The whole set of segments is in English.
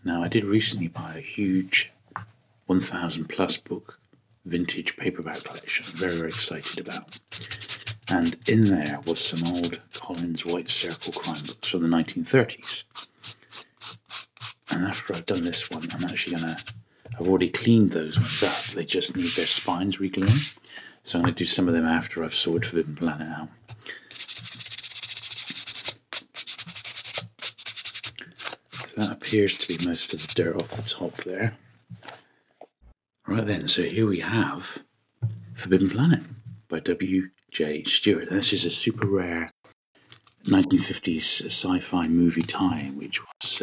Now, I did recently buy a huge 1,000 plus book vintage paperback collection I'm very, very excited about. And in there was some old Collins White Circle crime books from the 1930s. And after I've done this one, I've already cleaned those ones up. They just need their spines re-gluing. So I'm going to do some of them after I've sorted Forbidden Planet out. So that appears to be most of the dirt off the top there. Right then, so here we have Forbidden Planet by W.J. Stewart. This is a super rare 1950s sci-fi movie tie-in, which was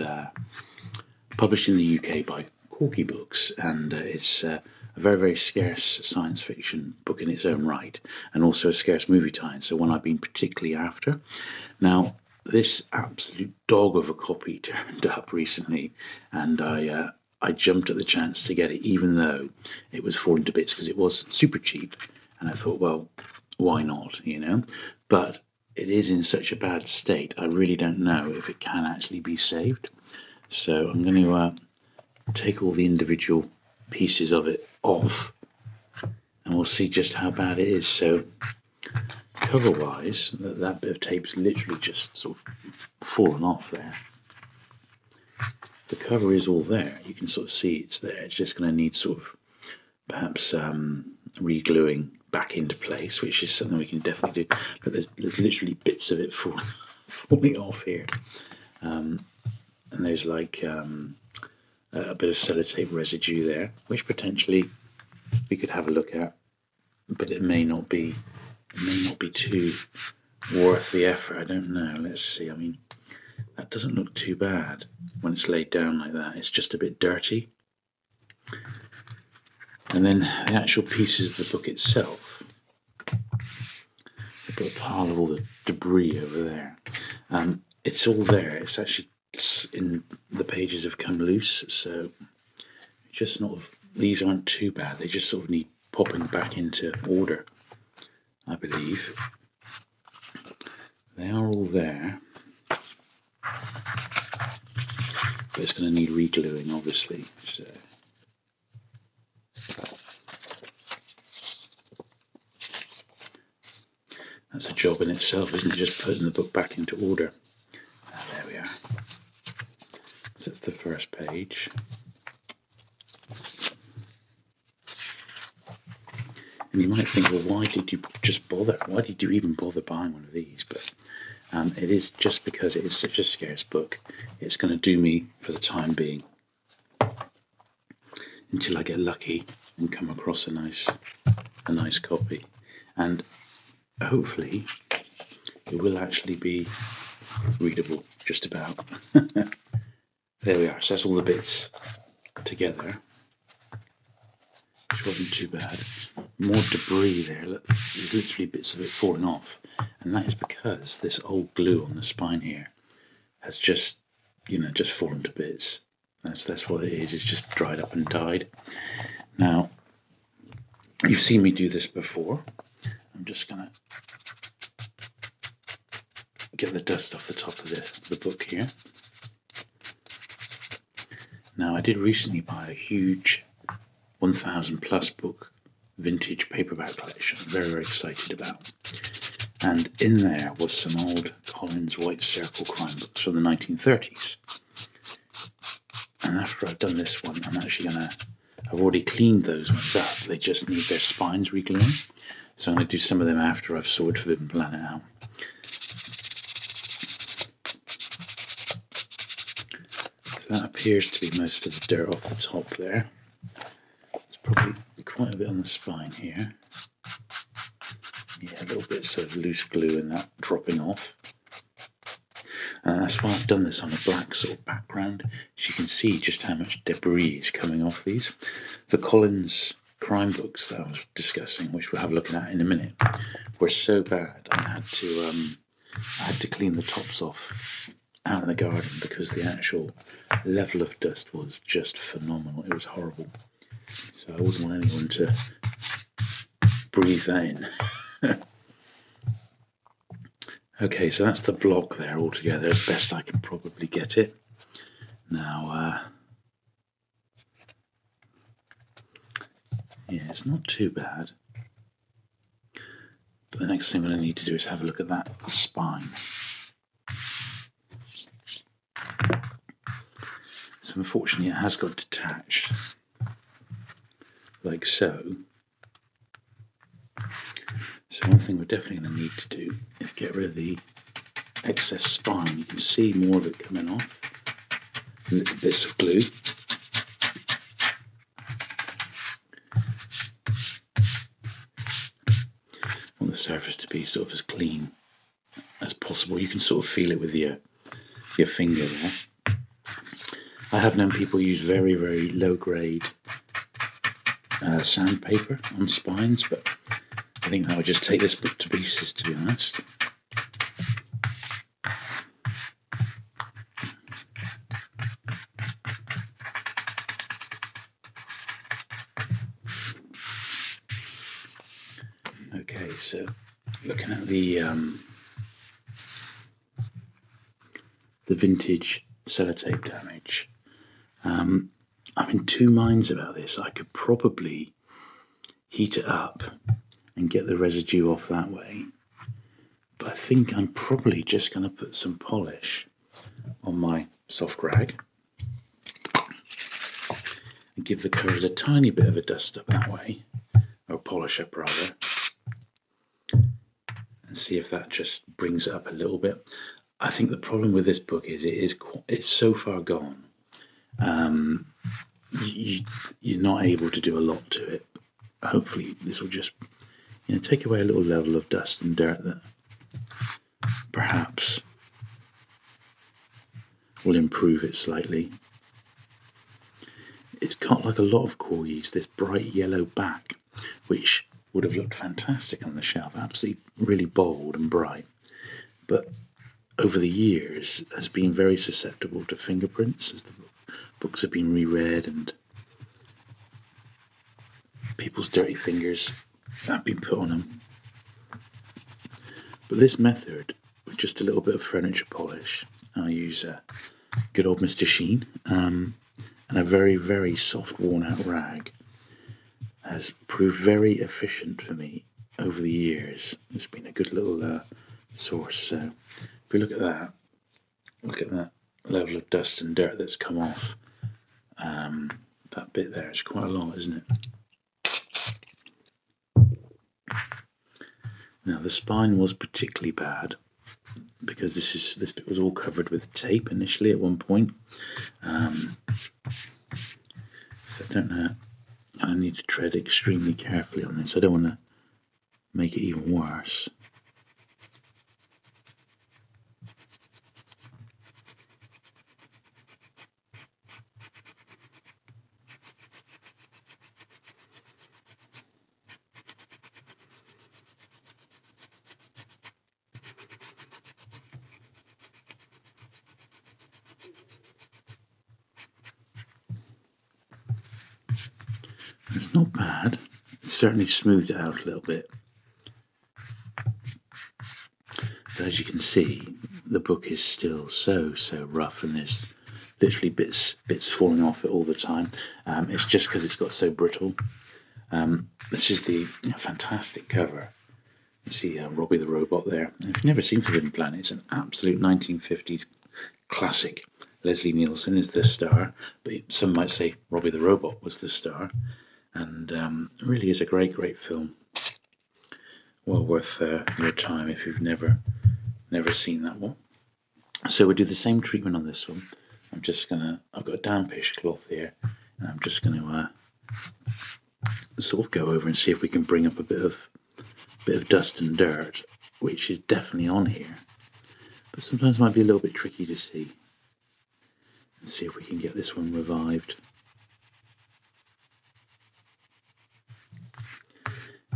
published in the UK by Corky Books, and it's a very, very scarce science fiction book in its own right, and also a scarce movie tie-in, so one I've been particularly after. Now, this absolute dog of a copy turned up recently, and I jumped at the chance to get it, even though it was falling to bits, because it was super cheap, and I thought, well, why not, you know? But it is in such a bad state, I really don't know if it can actually be saved. So I'm going to take all the individual pieces of it off, and we'll see just how bad it is. So cover-wise, that bit of tape is literally just sort of fallen off there. The cover is all there. You can sort of see it's there. It's just going to need sort of perhaps re-gluing back into place, which is something we can definitely do. But there's literally bits of it falling off here. And there's like a bit of sellotape residue there, which potentially we could have a look at, but it may not be too worth the effort. I don't know. Let's see. I mean, that doesn't look too bad when it's laid down like that. It's just a bit dirty. And then the actual pieces of the book itself, I've got a pile of all the debris over there. It's all there. It's actually in the pages have come loose, so just sort of, these aren't too bad. They just sort of need popping back into order, I believe. They are all there, but it's going to need re-gluing, obviously. So that's a job in itself, isn't it? Just putting the book back into order. There we are. So that's the first page. And you might think, well, why did you just bother? Why did you even bother buying one of these? But it is just because it is such a scarce book. It's going to do me for the time being until I get lucky and come across a nice copy. And hopefully it will actually be readable, just about. There we are. So that's all the bits together, which wasn't too bad. More debris there. Look, there's literally bits of it falling off, and that is because this old glue on the spine here has just fallen to bits. That's what it is. It's just dried up and died. Now, you've seen me do this before. I'm just gonna get the dust off the top of the book here. Now, I did recently buy a huge 1,000 plus book vintage paperback collection I'm very, very excited about. And in there was some old Collins White Circle crime books from the 1930s. And after I've done this one, I've already cleaned those ones up. They just need their spines re-gluing. So I'm going to do some of them after I've sorted Forbidden Planet out. So that appears to be most of the dirt off the top there. There's probably quite a bit on the spine here. Yeah, little bits of loose glue and that dropping off. And that's why I've done this on a black sort of background, so you can see just how much debris is coming off these. The Collins crime books that I was discussing, which we'll have a look at in a minute, were so bad I had to clean the tops off out in the garden because the actual level of dust was just phenomenal. It was horrible. So I wouldn't want anyone to breathe that in. Okay, so that's the block there altogether, as best I can probably get it. Now, Yeah, it's not too bad. But the next thing I'm going to need to do is have a look at that spine. So unfortunately it has got detached, like so. So one thing we're definitely going to need to do is get rid of the excess spine. You can see more of it coming off. Little bits of glue. I want the surface to be sort of as clean as possible. You can sort of feel it with your finger there. I have known people use very, very low grade sandpaper on spines, but I think that would just take this book to pieces, to be honest. Okay, so looking at the vintage sellotape damage, I'm in two minds about this. I could probably heat it up and get the residue off that way, but I think I'm probably just going to put some polish on my soft rag and give the covers a tiny bit of a dust up that way, or polish up rather, and see if that just brings it up a little bit. I think the problem with this book is it's so far gone. You're not able to do a lot to it. Hopefully this will just take away a little level of dust and dirt that perhaps will improve it slightly. It's got like a lot of core yeast, this bright yellow back, which would have looked fantastic on the shelf, absolutely really bold and bright, but over the years has been very susceptible to fingerprints as the books have been reread and people's dirty fingers have been put on them. But this method, with just a little bit of furniture polish, I use good old Mr. Sheen and a very, very soft worn out rag, has proved very efficient for me over the years. It's been a good little source. So if we look at that level of dust and dirt that's come off. That bit there is quite a lot, isn't it? Now the spine was particularly bad because this bit was all covered with tape initially at one point. So I don't know. I need to tread extremely carefully on this. I don't want to make it even worse. It's not bad. It's certainly smoothed it out a little bit. But as you can see, the book is still so rough, and there's literally bits falling off it all the time. It's just because it's got so brittle. This is the fantastic cover. You see Robbie the Robot there. And if you've never seen Forbidden Planet, it's an absolute 1950s classic. Leslie Nielsen is the star, but some might say Robbie the Robot was the star. And it really is a great film. Well worth your time if you've never seen that one. So we'll do the same treatment on this one. I've got a dampish cloth here, and I'm just gonna sort of go over and see if we can bring up a bit of dust and dirt, which is definitely on here, but sometimes might be a little bit tricky to see. And see if we can get this one revived.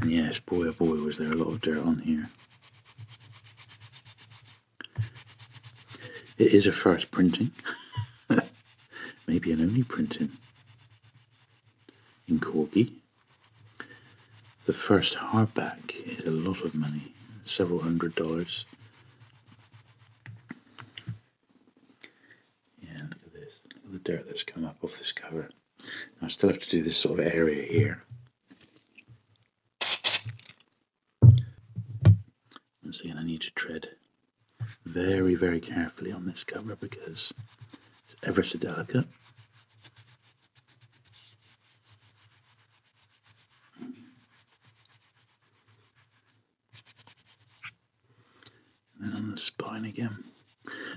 And yes, boy oh boy, was there a lot of dirt on here. It is a first printing, maybe an only printing in Corgi. The first hardback is a lot of money, several $100s. Yeah, look at this, look at the dirt that's come up off this cover. Now I still have to do this sort of area here. I need to tread very, very carefully on this cover because it's ever so delicate. And then on the spine again.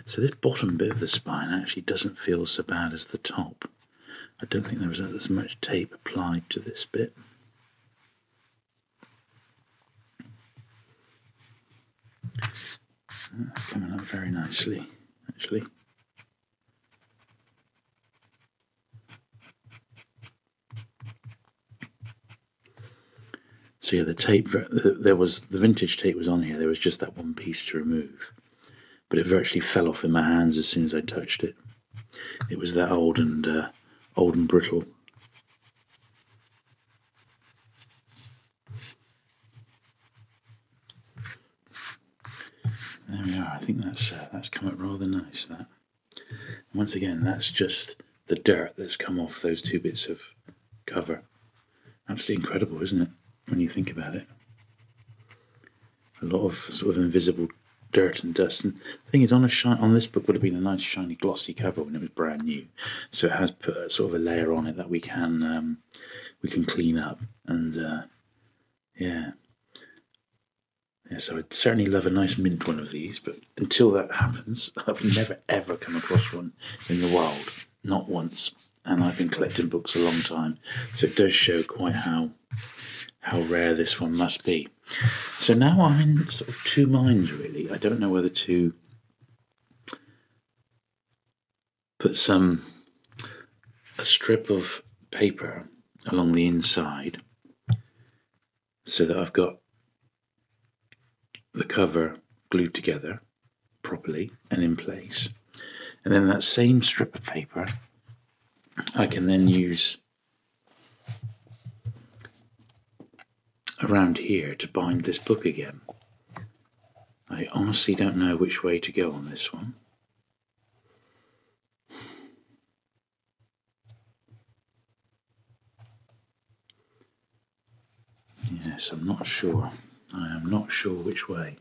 So this bottom bit of the spine actually doesn't feel so bad as the top. I don't think there was as much tape applied to this bit. Coming up very nicely, actually. So yeah, the tape, the vintage tape was on here. There was just that one piece to remove, but it virtually fell off in my hands as soon as I touched it. It was that old and brittle. There we are. I think that's come out rather nice. That. Once again, that's just the dirt that's come off those two bits of cover. Absolutely incredible, isn't it? When you think about it, a lot of sort of invisible dirt and dust. And the thing is, on this book would have been a nice shiny glossy cover when it was brand new. So it has put a sort of a layer on it that we can clean up. And yeah. So I'd certainly love a nice mint one of these, but until that happens, I've never ever come across one in the wild, not once. And I've been collecting books a long time, so it does show quite how rare this one must be. So now I'm in sort of two minds, really. I don't know whether to put a strip of paper along the inside so that I've got the cover glued together properly and in place, and then that same strip of paper I can then use around here to bind this book again. I honestly don't know which way to go on this one. Yes, I'm not sure. I am not sure which way.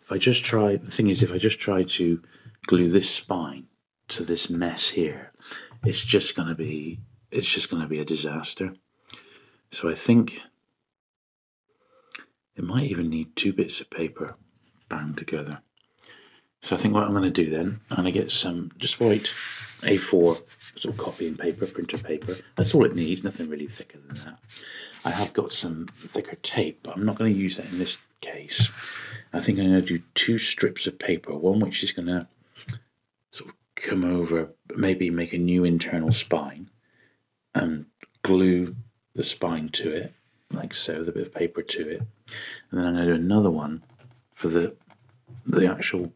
If I just try to glue this spine to this mess here, it's just going to be a disaster. So I think it might even need two bits of paper bound together. So I think what I'm going to do then, I'm going to get some just white A4 sort of copying paper, printer paper. That's all it needs, nothing really thicker than that. I have got some thicker tape, but I'm not going to use that in this case. I think I'm going to do two strips of paper, one which is going to sort of come over, maybe make a new internal spine, and glue the spine to it, like so, with a bit of paper to it. And then I'm going to do another one for the actual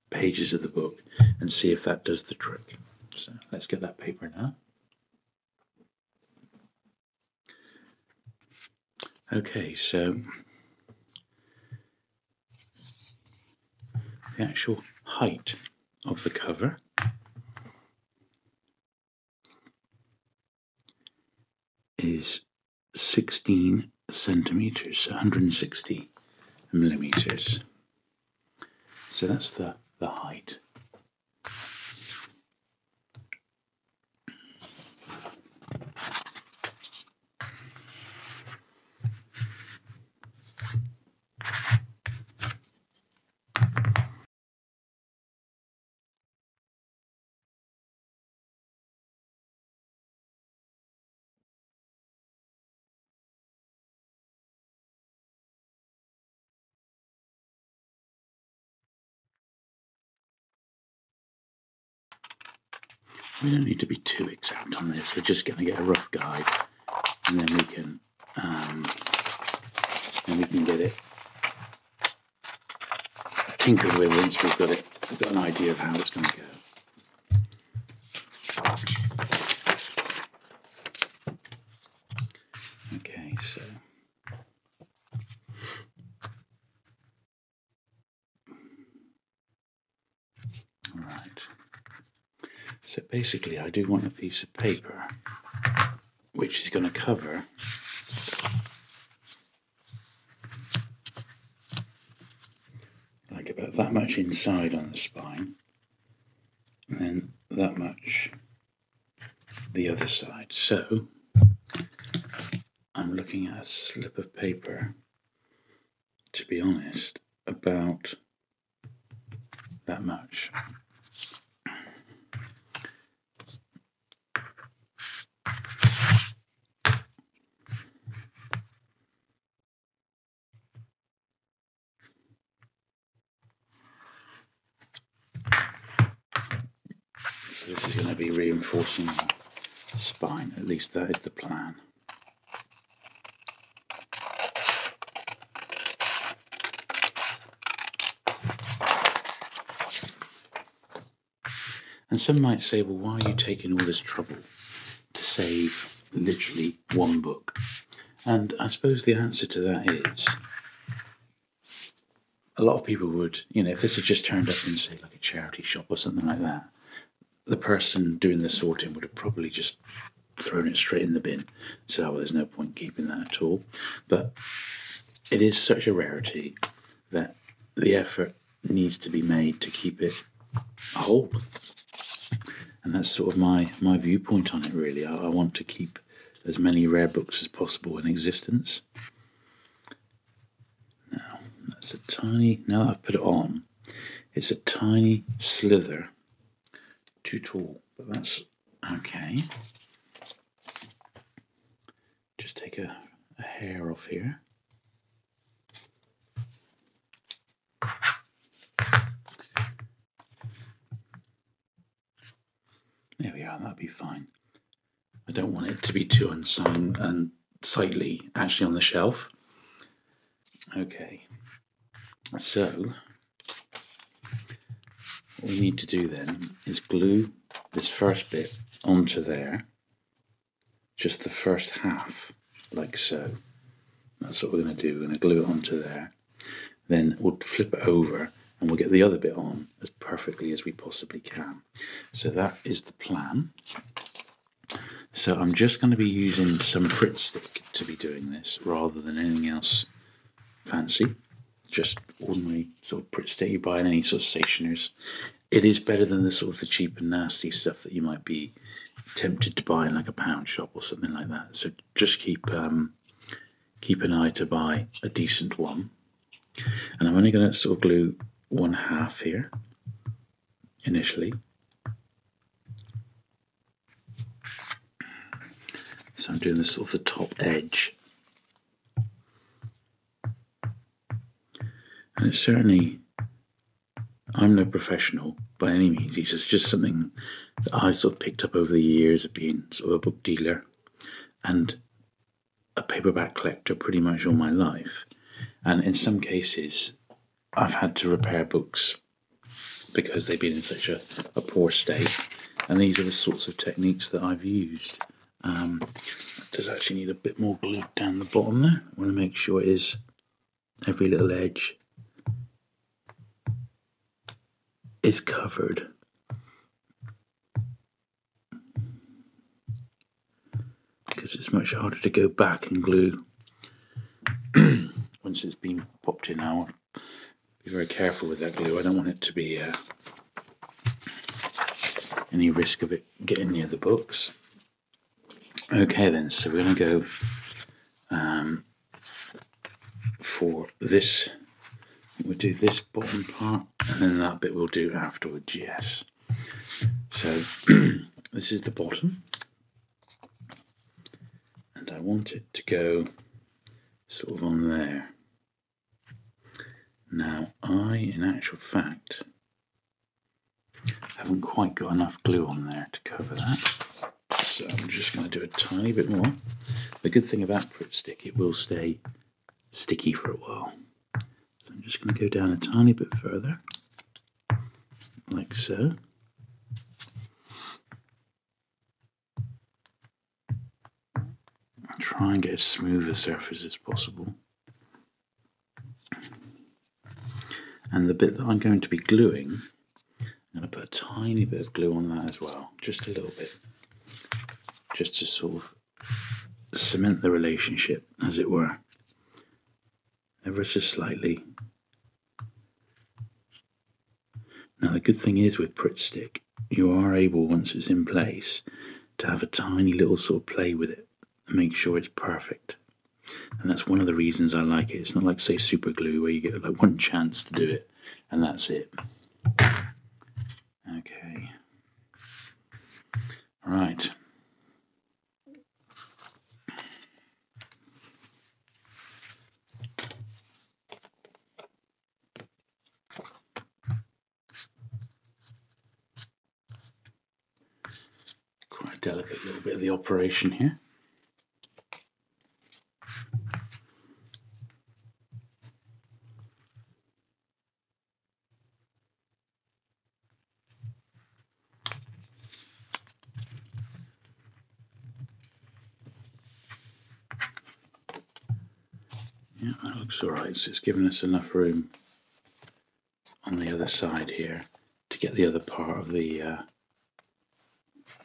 pages of the book and see if that does the trick. So let's get that paper now. Okay, so the actual height of the cover is 16 centimeters, 160 millimeters. So that's the height. We don't need to be too exact on this. We're just going to get a rough guide, and then we can get it tinkered with once we've got an idea of how it's going to go. Okay, so all right. So basically, I do want a piece of paper which is going to cover about that much inside on the spine, and then that much the other side. So I'm looking at a slip of paper, to be honest, about that much. So this is going to be reinforcing the spine, at least that is the plan. And some might say, well, why are you taking all this trouble to save literally one book? And I suppose the answer to that is, a lot of people would, if this had just turned up in, say, like a charity shop or something like that, the person doing the sorting would have probably just thrown it straight in the bin. So there's no point keeping that at all. But it is such a rarity that the effort needs to be made to keep it whole. And that's sort of my viewpoint on it, really. I want to keep as many rare books as possible in existence. Now, that's a tiny, now that I've put it on, it's a tiny slither too tall, but that's okay. Just take a hair off here. There we are, that'll be fine. I don't want it to be too unsightly actually on the shelf. Okay, so what we need to do then is glue this first bit onto there, just the first half, like so. That's what we're going to do. We're going to glue it onto there. Then we'll flip it over and we'll get the other bit on as perfectly as we possibly can. So that is the plan. So I'm just going to be using some Pritt stick to be doing this rather than anything else fancy. Just ordinary sort of Pritt stick you buy in any sort of stationers. It is better than the sort of the cheap and nasty stuff that you might be tempted to buy in like a pound shop or something like that. So just keep an eye to buy a decent one. And I'm only going to sort of glue one half here initially. So I'm doing this sort of the top edge. And it's certainly, I'm no professional by any means. It's just something that I sort of picked up over the years of being sort of a book dealer and a paperback collector pretty much all my life. And in some cases, I've had to repair books because they've been in such a poor state. And these are the sorts of techniques that I've used. Does actually need a bit more glue down the bottom there. I want to make sure it is every little edge is covered. Because it's much harder to go back and glue once it's been popped in. Now, be very careful with that glue. I don't want it to be any risk of it getting near the books. Okay then, so we're going to go for this. We'll do this bottom part and then that bit we'll do afterwards, yes. So this is the bottom and I want it to go sort of on there. Now in actual fact, haven't quite got enough glue on there to cover that. So I'm just going to do a tiny bit more. The good thing about Pritt stick, it will stay sticky for a while. So I'm just going to go down a tiny bit further, like so. Try and get as smooth a surface as possible. And the bit that I'm going to be gluing, I'm going to put a tiny bit of glue on that as well, just a little bit. Just to sort of cement the relationship, as it were, ever so slightly. Now the good thing is with Pritt Stick, you are able, once it's in place, to have a tiny little sort of play with it and make sure it's perfect. And that's one of the reasons I like it. It's not like, say, super glue where you get like one chance to do it and that's it. Okay. Right. Quite a delicate little bit of the operation here. Yeah, that looks alright. So it's given us enough room on the other side here to get the other part of the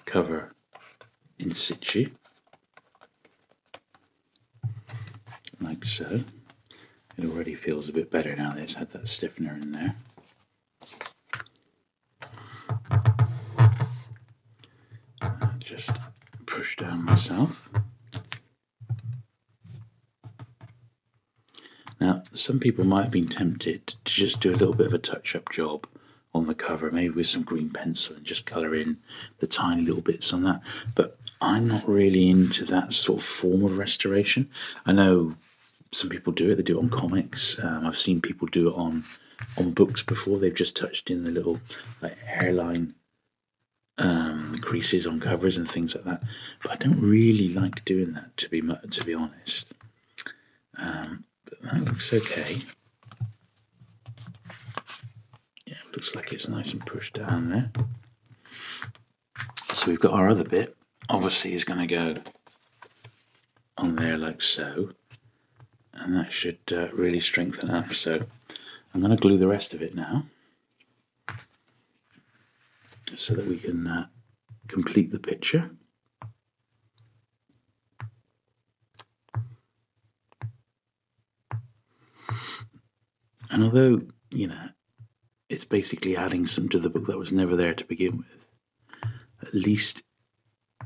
cover in situ, like so. It already feels a bit better now that it's had that stiffener in there. Just push down myself. Now, some people might have been tempted to just do a little bit of a touch-up job on the cover, maybe with some green pencil and just colour in the tiny little bits on that. But I'm not really into that sort of form of restoration. I know some people do it. They do it on comics. I've seen people do it on books before. They've just touched in the little like hairline creases on covers and things like that. But I don't really like doing that, to be honest. But that looks okay. Yeah, it looks like it's nice and pushed down there. So we've got our other bit. Obviously, is going to go on there like so, and that should really strengthen up. So I'm going to glue the rest of it now, so that we can complete the picture. And although, you know, it's basically adding something to the book that was never there to begin with, at least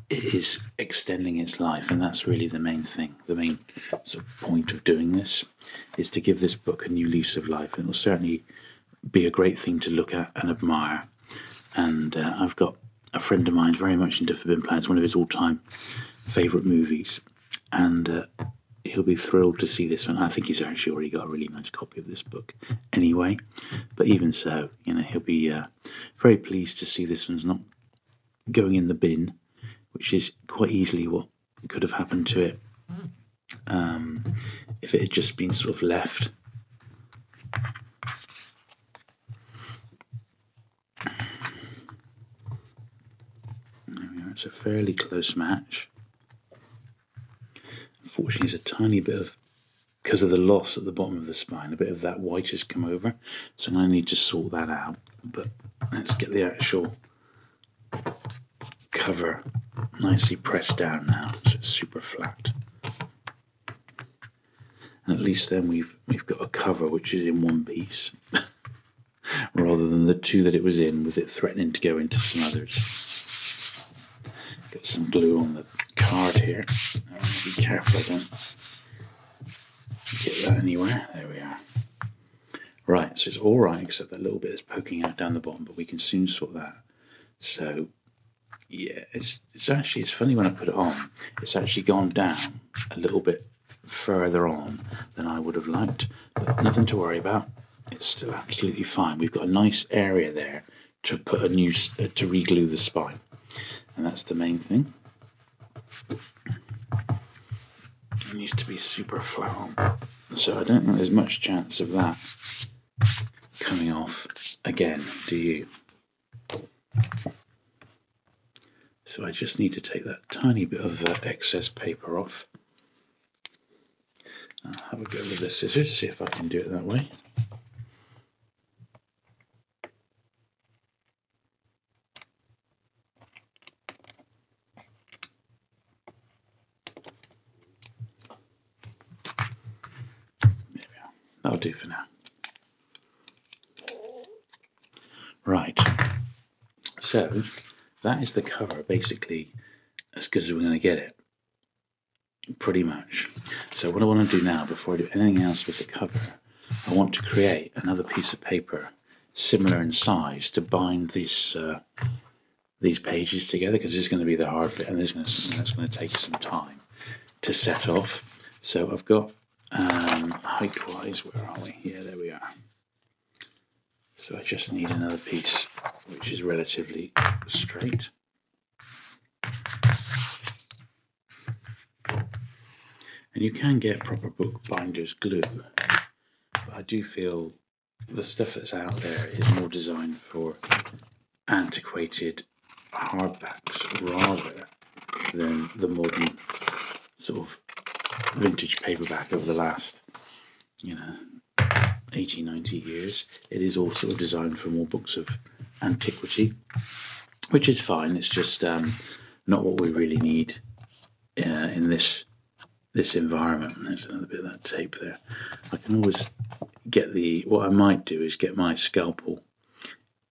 it is extending its life, and that's really the main thing. The main sort of point of doing this is to give this book a new lease of life, and it will certainly be a great thing to look at and admire. And I've got a friend of mine very much into Forbidden Planet. It's one of his all-time favourite movies, and he'll be thrilled to see this one. I think he's actually already got a really nice copy of this book anyway, but even so, you know, he'll be very pleased to see this one's not going in the bin, which is quite easily what could have happened to it if it had just been sort of left. There we are. It's a fairly close match. Unfortunately, there's a tiny bit of, because of the loss at the bottom of the spine, a bit of that white has come over, so I need to sort that out. But let's get the actual cover nicely pressed down now, so it's super flat. And at least then we've got a cover which is in one piece, rather than the two that it was in, with it threatening to go into some others. Got some glue on the card here. I want to be careful I don't get that anywhere. There we are. Right, so it's all right except that little bit is poking out down the bottom, but we can soon sort that. So yeah, it's funny when I put it on. It's actually gone down a little bit further on than I would have liked, but nothing to worry about. It's still absolutely fine. We've got a nice area there to put a new to re-glue the spine, and that's the main thing. It needs to be super flat on, so I don't think there's much chance of that coming off again, do you? So I just need to take that tiny bit of excess paper off. I'll have a go with the scissors, see if I can do it that way. There we are. That'll do for now. Right, so that is the cover, basically as good as we're going to get it, pretty much. So what I want to do now, before I do anything else with the cover, I want to create another piece of paper similar in size to bind these pages together, because this is going to be the hard bit, and this is something that's going to take some time to set off. So I've got height-wise, where are we? Yeah, there we are. So I just need another piece which is relatively straight. And you can get proper book binders glue, but I do feel the stuff that's out there is more designed for antiquated hardbacks rather than the modern sort of vintage paperback of the last, 80, 90 years. It is all sort of designed for more books of antiquity, which is fine. It's just not what we really need in this environment. There's another bit of that tape there. I can always get what I might do is get my scalpel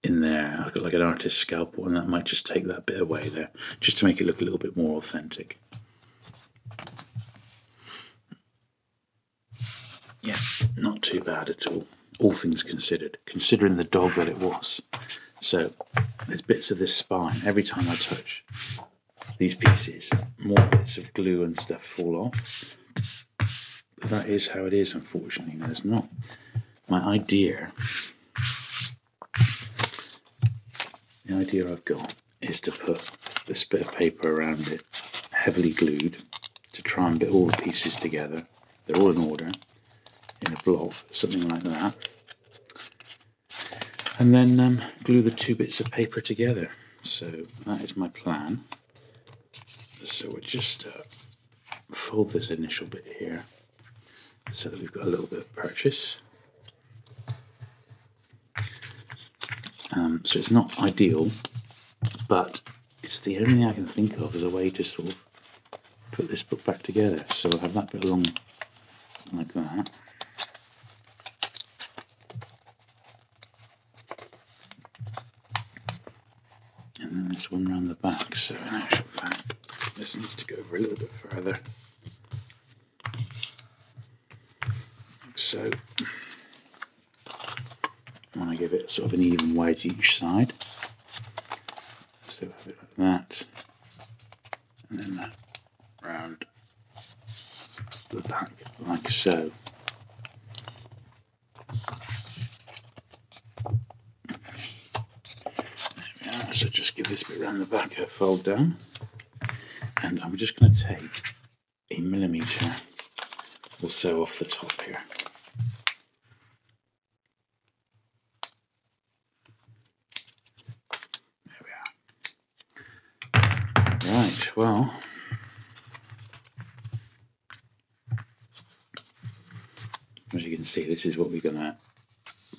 in there. I've got like an artist's scalpel, and that might just take that bit away there, just to make it look a little bit more authentic. Yeah, not too bad at all things considered, considering the dog that it was. So there's bits of this spine. Every time I touch these pieces, more bits of glue and stuff fall off. But that is how it is, unfortunately. There's not. The idea I've got is to put this bit of paper around it, heavily glued, to try and put all the pieces together. They're all in order, in a block, something like that. And then glue the two bits of paper together. So that is my plan. So we'll just fold this initial bit here so that we've got a little bit of purchase. So it's not ideal, but it's the only thing I can think of as a way to sort of put this book back together. So I'll have that bit along like that. And then this one around the back. So in actual fact, this needs to go over a little bit further. So I want to give it sort of an even wedge each side. So have it like that, and then that round the back like so. There we are. So just give this bit around the back a fold down, and I'm just going to take a millimetre or so off the top here. Right, well, as you can see, this is what we're going to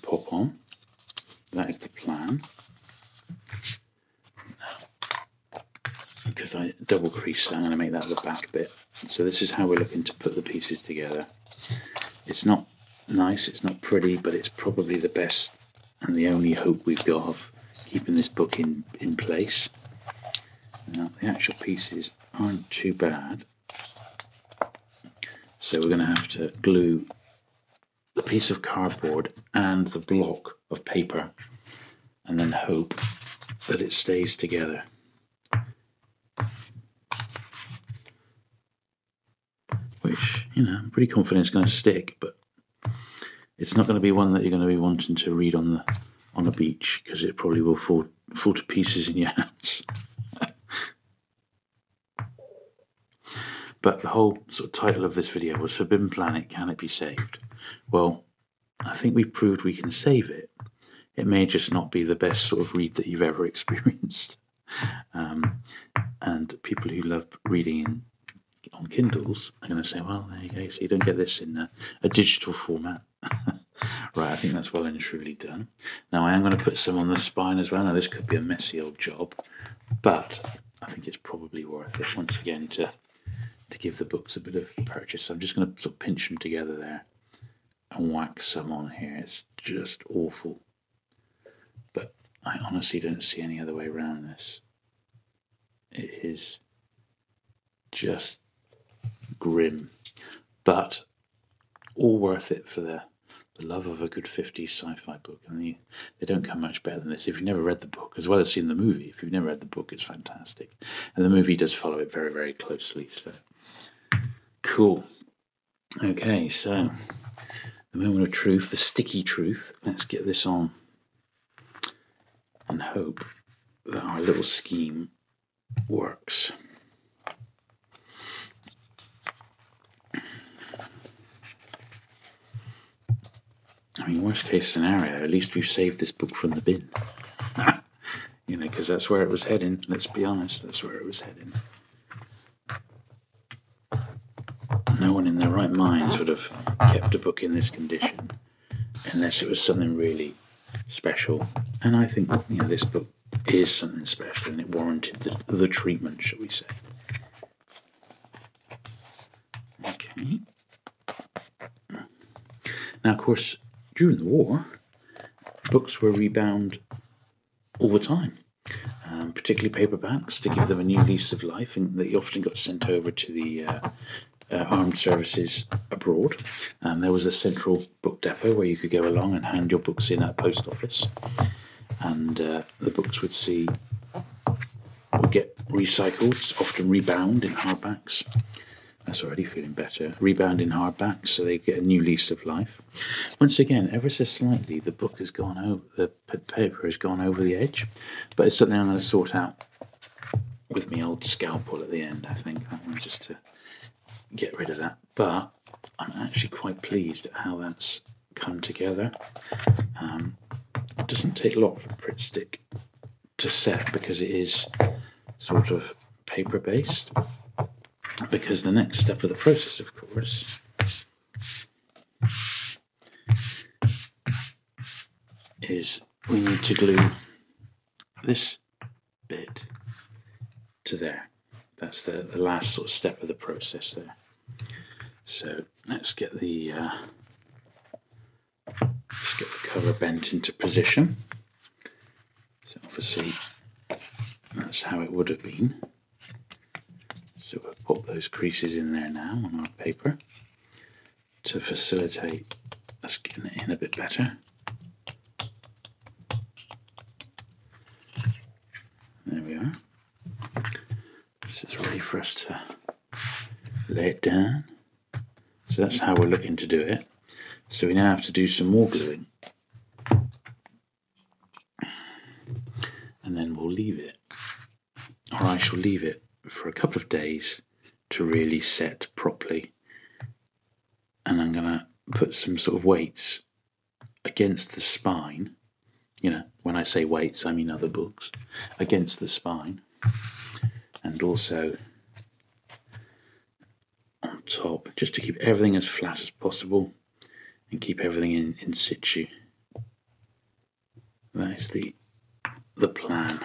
pop on. That is the plan. Because I double creased, I'm going to make that the back bit. So this is how we're looking to put the pieces together. It's not nice, it's not pretty, but it's probably the best and the only hope we've got of keeping this book in place. Now, the actual pieces aren't too bad, so we're going to have to glue the piece of cardboard and the block of paper, and then hope that it stays together. Which, I'm pretty confident it's going to stick, but it's not going to be one that you're going to be wanting to read on the beach, because it probably will fall to pieces in your hands. But the whole sort of title of this video was Forbidden Planet, Can It Be Saved? Well, I think we've proved we can save it. It may just not be the best sort of read that you've ever experienced. And people who love reading on Kindles are going to say, well, there you go, so you don't get this in a digital format. Right, I think that's well and truly done. Now I am going to put some on the spine as well. Now this could be a messy old job, but I think it's probably worth it once again to give the books a bit of purchase. So I'm just going to sort of pinch them together there and whack some on here. It's just awful, but I honestly don't see any other way around this. It is just grim, but all worth it for the love of a good 50s sci-fi book. And they don't come much better than this. If you've never read the book, as well as seen the movie, if you've never read the book, it's fantastic. And the movie does follow it very, very closely. So cool. Okay, so the moment of truth, the sticky truth. Let's get this on and hope that our little scheme works. I mean, worst case scenario, at least we've saved this book from the bin. You know, because that's where it was heading. Let's be honest, that's where it was heading. No one in their right minds would have kept a book in this condition unless it was something really special. And I think, you know, this book is something special, and it warranted the treatment, shall we say. Okay. Now, of course, during the war, books were rebound all the time, particularly paperbacks, to give them a new lease of life, and they often got sent over to the armed services abroad. There was a central book depot where you could go along and hand your books in at a post office, and the books would get recycled, often rebound in hardbacks. That's already feeling better. Rebound in hardbacks, so they get a new lease of life. Once again, ever so slightly, the book has gone over, the paper has gone over the edge, but it's something I'm going to sort out with my old scalpel at the end. I think that one, just to get rid of that. But I'm actually quite pleased at how that's come together. It doesn't take a lot for Pritt stick to set, because it is sort of paper based. Because the next step of the process, of course, is we need to glue this bit to there. That's the last sort of step of the process there. So let's get the cover bent into position. So obviously that's how it would have been. So we'll pop those creases in there now on our paper to facilitate us getting it in a bit better. There we are. This is ready for us to lay it down. So that's how we're looking to do it. So we now have to do some more gluing. And then we'll leave it, or I shall leave it for a couple of days to really set properly. And I'm going to put some sort of weights against the spine. You know, when I say weights, I mean other books. Against the spine. And also on top, just to keep everything as flat as possible and keep everything in situ. That is the plan.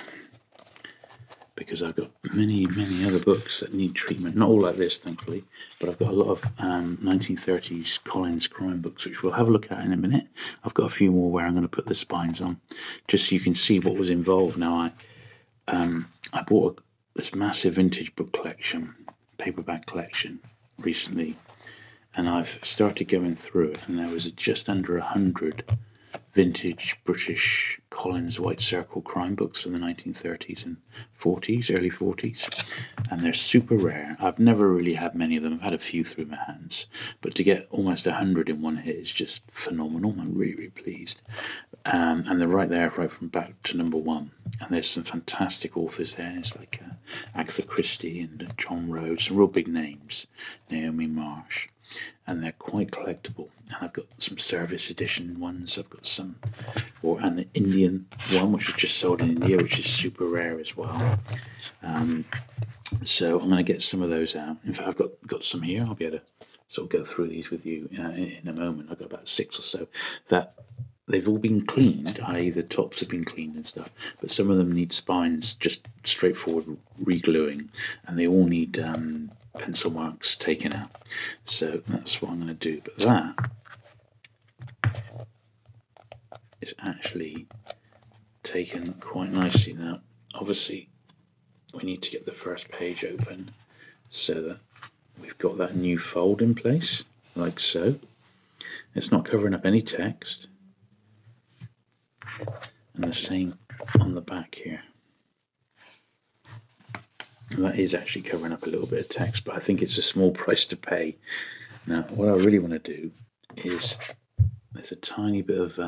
Because I've got many other books that need treatment. Not all like this, thankfully, but I've got a lot of 1930s Collins crime books, which we'll have a look at in a minute. I've got a few more where I'm going to put the spines on, just so you can see what was involved. Now, I bought this massive vintage book collection, paperback collection, recently, and I've started going through it, and there was just under 100 vintage British Collins White Circle crime books from the 1930s and 40s, early 40s, and they're super rare. I've never really had many of them. I've had a few through my hands, but to get almost 100 in one hit is just phenomenal. I'm really pleased. And they're right there, right from back to number one. And there's some fantastic authors there. It's like Agatha Christie and John Rhodes, some real big names, Naomi Marsh. And they're quite collectible. And I've got some service edition ones. I've got some, and the Indian one, which was just sold in India, which is super rare as well. So I'm going to get some of those out. In fact, I've got some here. I'll be able to sort of go through these with you in a moment. I've got about 6 or so that they've all been cleaned, i.e. the tops have been cleaned and stuff, but some of them need spines, just straightforward re-gluing, and they all need pencil marks taken out. So that's what I'm going to do. But that is actually taken quite nicely. Now, obviously, we need to get the first page open so that we've got that new fold in place, like so. It's not covering up any text. And the same on the back here. And that is actually covering up a little bit of text, but I think it's a small price to pay. Now, what I really want to do is, there's a tiny bit of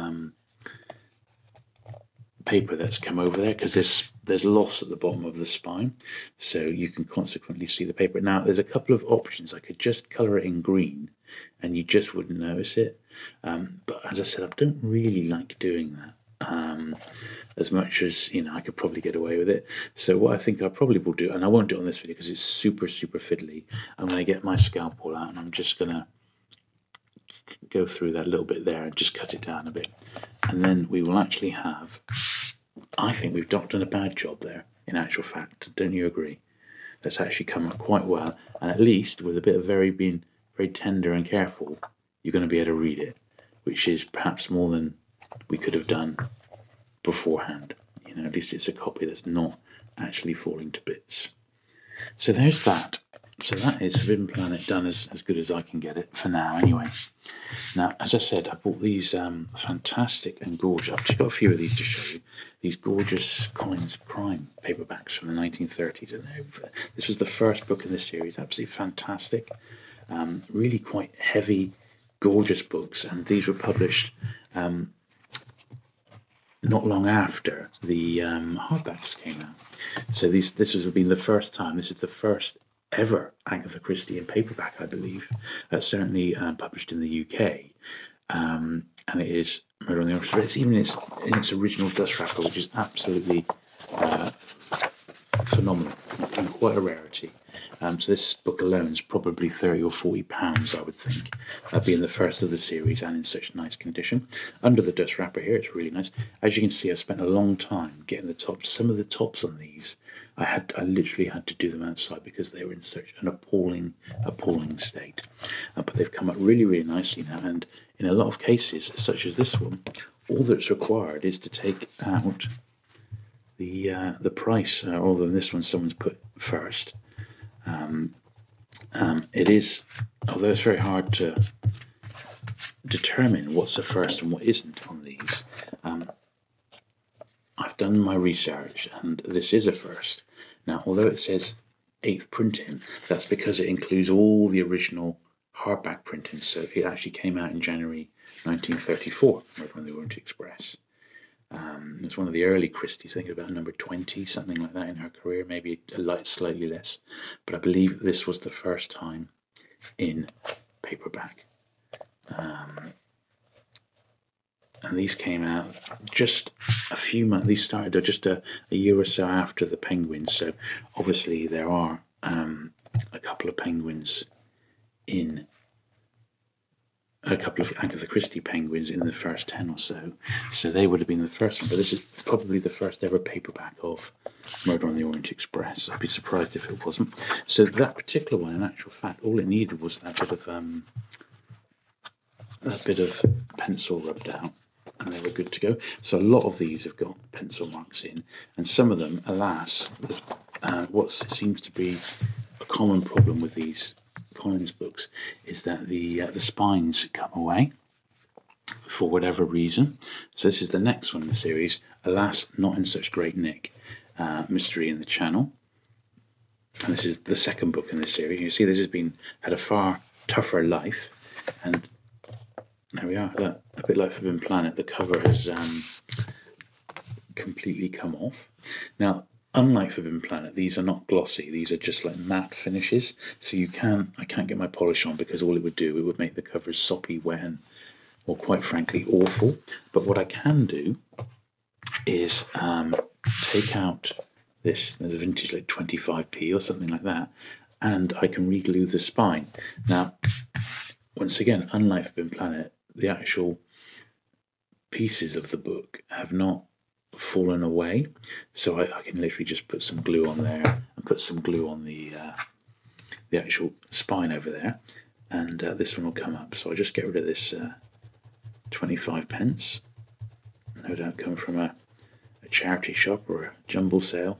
paper that's come over there because there's loss at the bottom of the spine, so you can consequently see the paper. Now, there's a couple of options. I could just colour it in green and you just wouldn't notice it, but as I said, I don't really like doing that. As much as, you know, I could probably get away with it. So what I think I probably will do, and I won't do it on this video because it's super fiddly, I'm going to get my scalpel out and I'm just going to go through that little bit there and just cut it down a bit. And then we will actually have, I think we've not done a bad job there, in actual fact. Don't you agree? That's actually come up quite well. And at least with a bit of being very tender and careful, you're going to be able to read it, which is perhaps more than we could have done beforehand. You know, at least it's a copy that's not actually falling to bits. So there's that. So that is Forbidden Planet done as good as I can get it for now anyway. Now, as I said, I bought these fantastic and gorgeous, I've just got a few of these to show you, these gorgeous Collins Prime paperbacks from the 1930s. And this was the first book in this series, absolutely fantastic, really quite heavy, gorgeous books, and these were published not long after the hardbacks came out. So this has been the first time, this is the first ever Agatha Christie in paperback, I believe, certainly published in the UK, and it is Murder on the Orient Express. It's even in its original dust wrapper, which is absolutely phenomenal and quite a rarity. So this book alone is probably £30 or £40, I would think, being the first of the series and in such nice condition. Under the dust wrapper here, it's really nice. As you can see, I spent a long time getting the tops. Some of the tops on these, I literally had to do them outside because they were in such an appalling state. But they've come up really nicely now, and in a lot of cases, such as this one, all that's required is to take out the price, although this one someone's put first. It is, although it's very hard to determine what's a first and what isn't on these, I've done my research and this is a first. Now, although it says 8th printing, that's because it includes all the original hardback printings. So it actually came out in January 1934, Murder on the Orient Express. It's one of the early Christies, I think about number 20, something like that in her career, maybe slightly less. But I believe this was the first time in paperback. And these came out just a few months, these started just a year or so after the Penguins. So obviously there are a couple of Penguins in a couple of Agatha Christie Penguins in the first 10 or so. So they would have been the first one, but this is probably the first ever paperback of Murder on the Orient Express. I'd be surprised if it wasn't. So that particular one, in actual fact, all it needed was that bit of pencil rubbed out, and they were good to go. So a lot of these have got pencil marks in, and some of them, alas, what seems to be a common problem with these Collins books is that the spines come away for whatever reason. So this is the next one in the series, alas, not in such great nick, Mystery in the Channel. And this is the second book in the series. You see, this has had a far tougher life, and there we are. Look, a bit like Forbidden Planet, the cover has completely come off. Now, unlike Forbidden Planet, these are not glossy. These are just like matte finishes. So I can't get my polish on because all it would make the covers soppy, wet, or quite frankly awful. But what I can do is take out this. There's a vintage like 25p or something like that, and I can re-glue the spine. Now, once again, unlike Forbidden Planet, the actual pieces of the book have not fallen away, so I can literally just put some glue on there and put some glue on the actual spine over there, and this one will come up. So I'll just get rid of this 25 pence, no doubt come from a a charity shop or a jumble sale.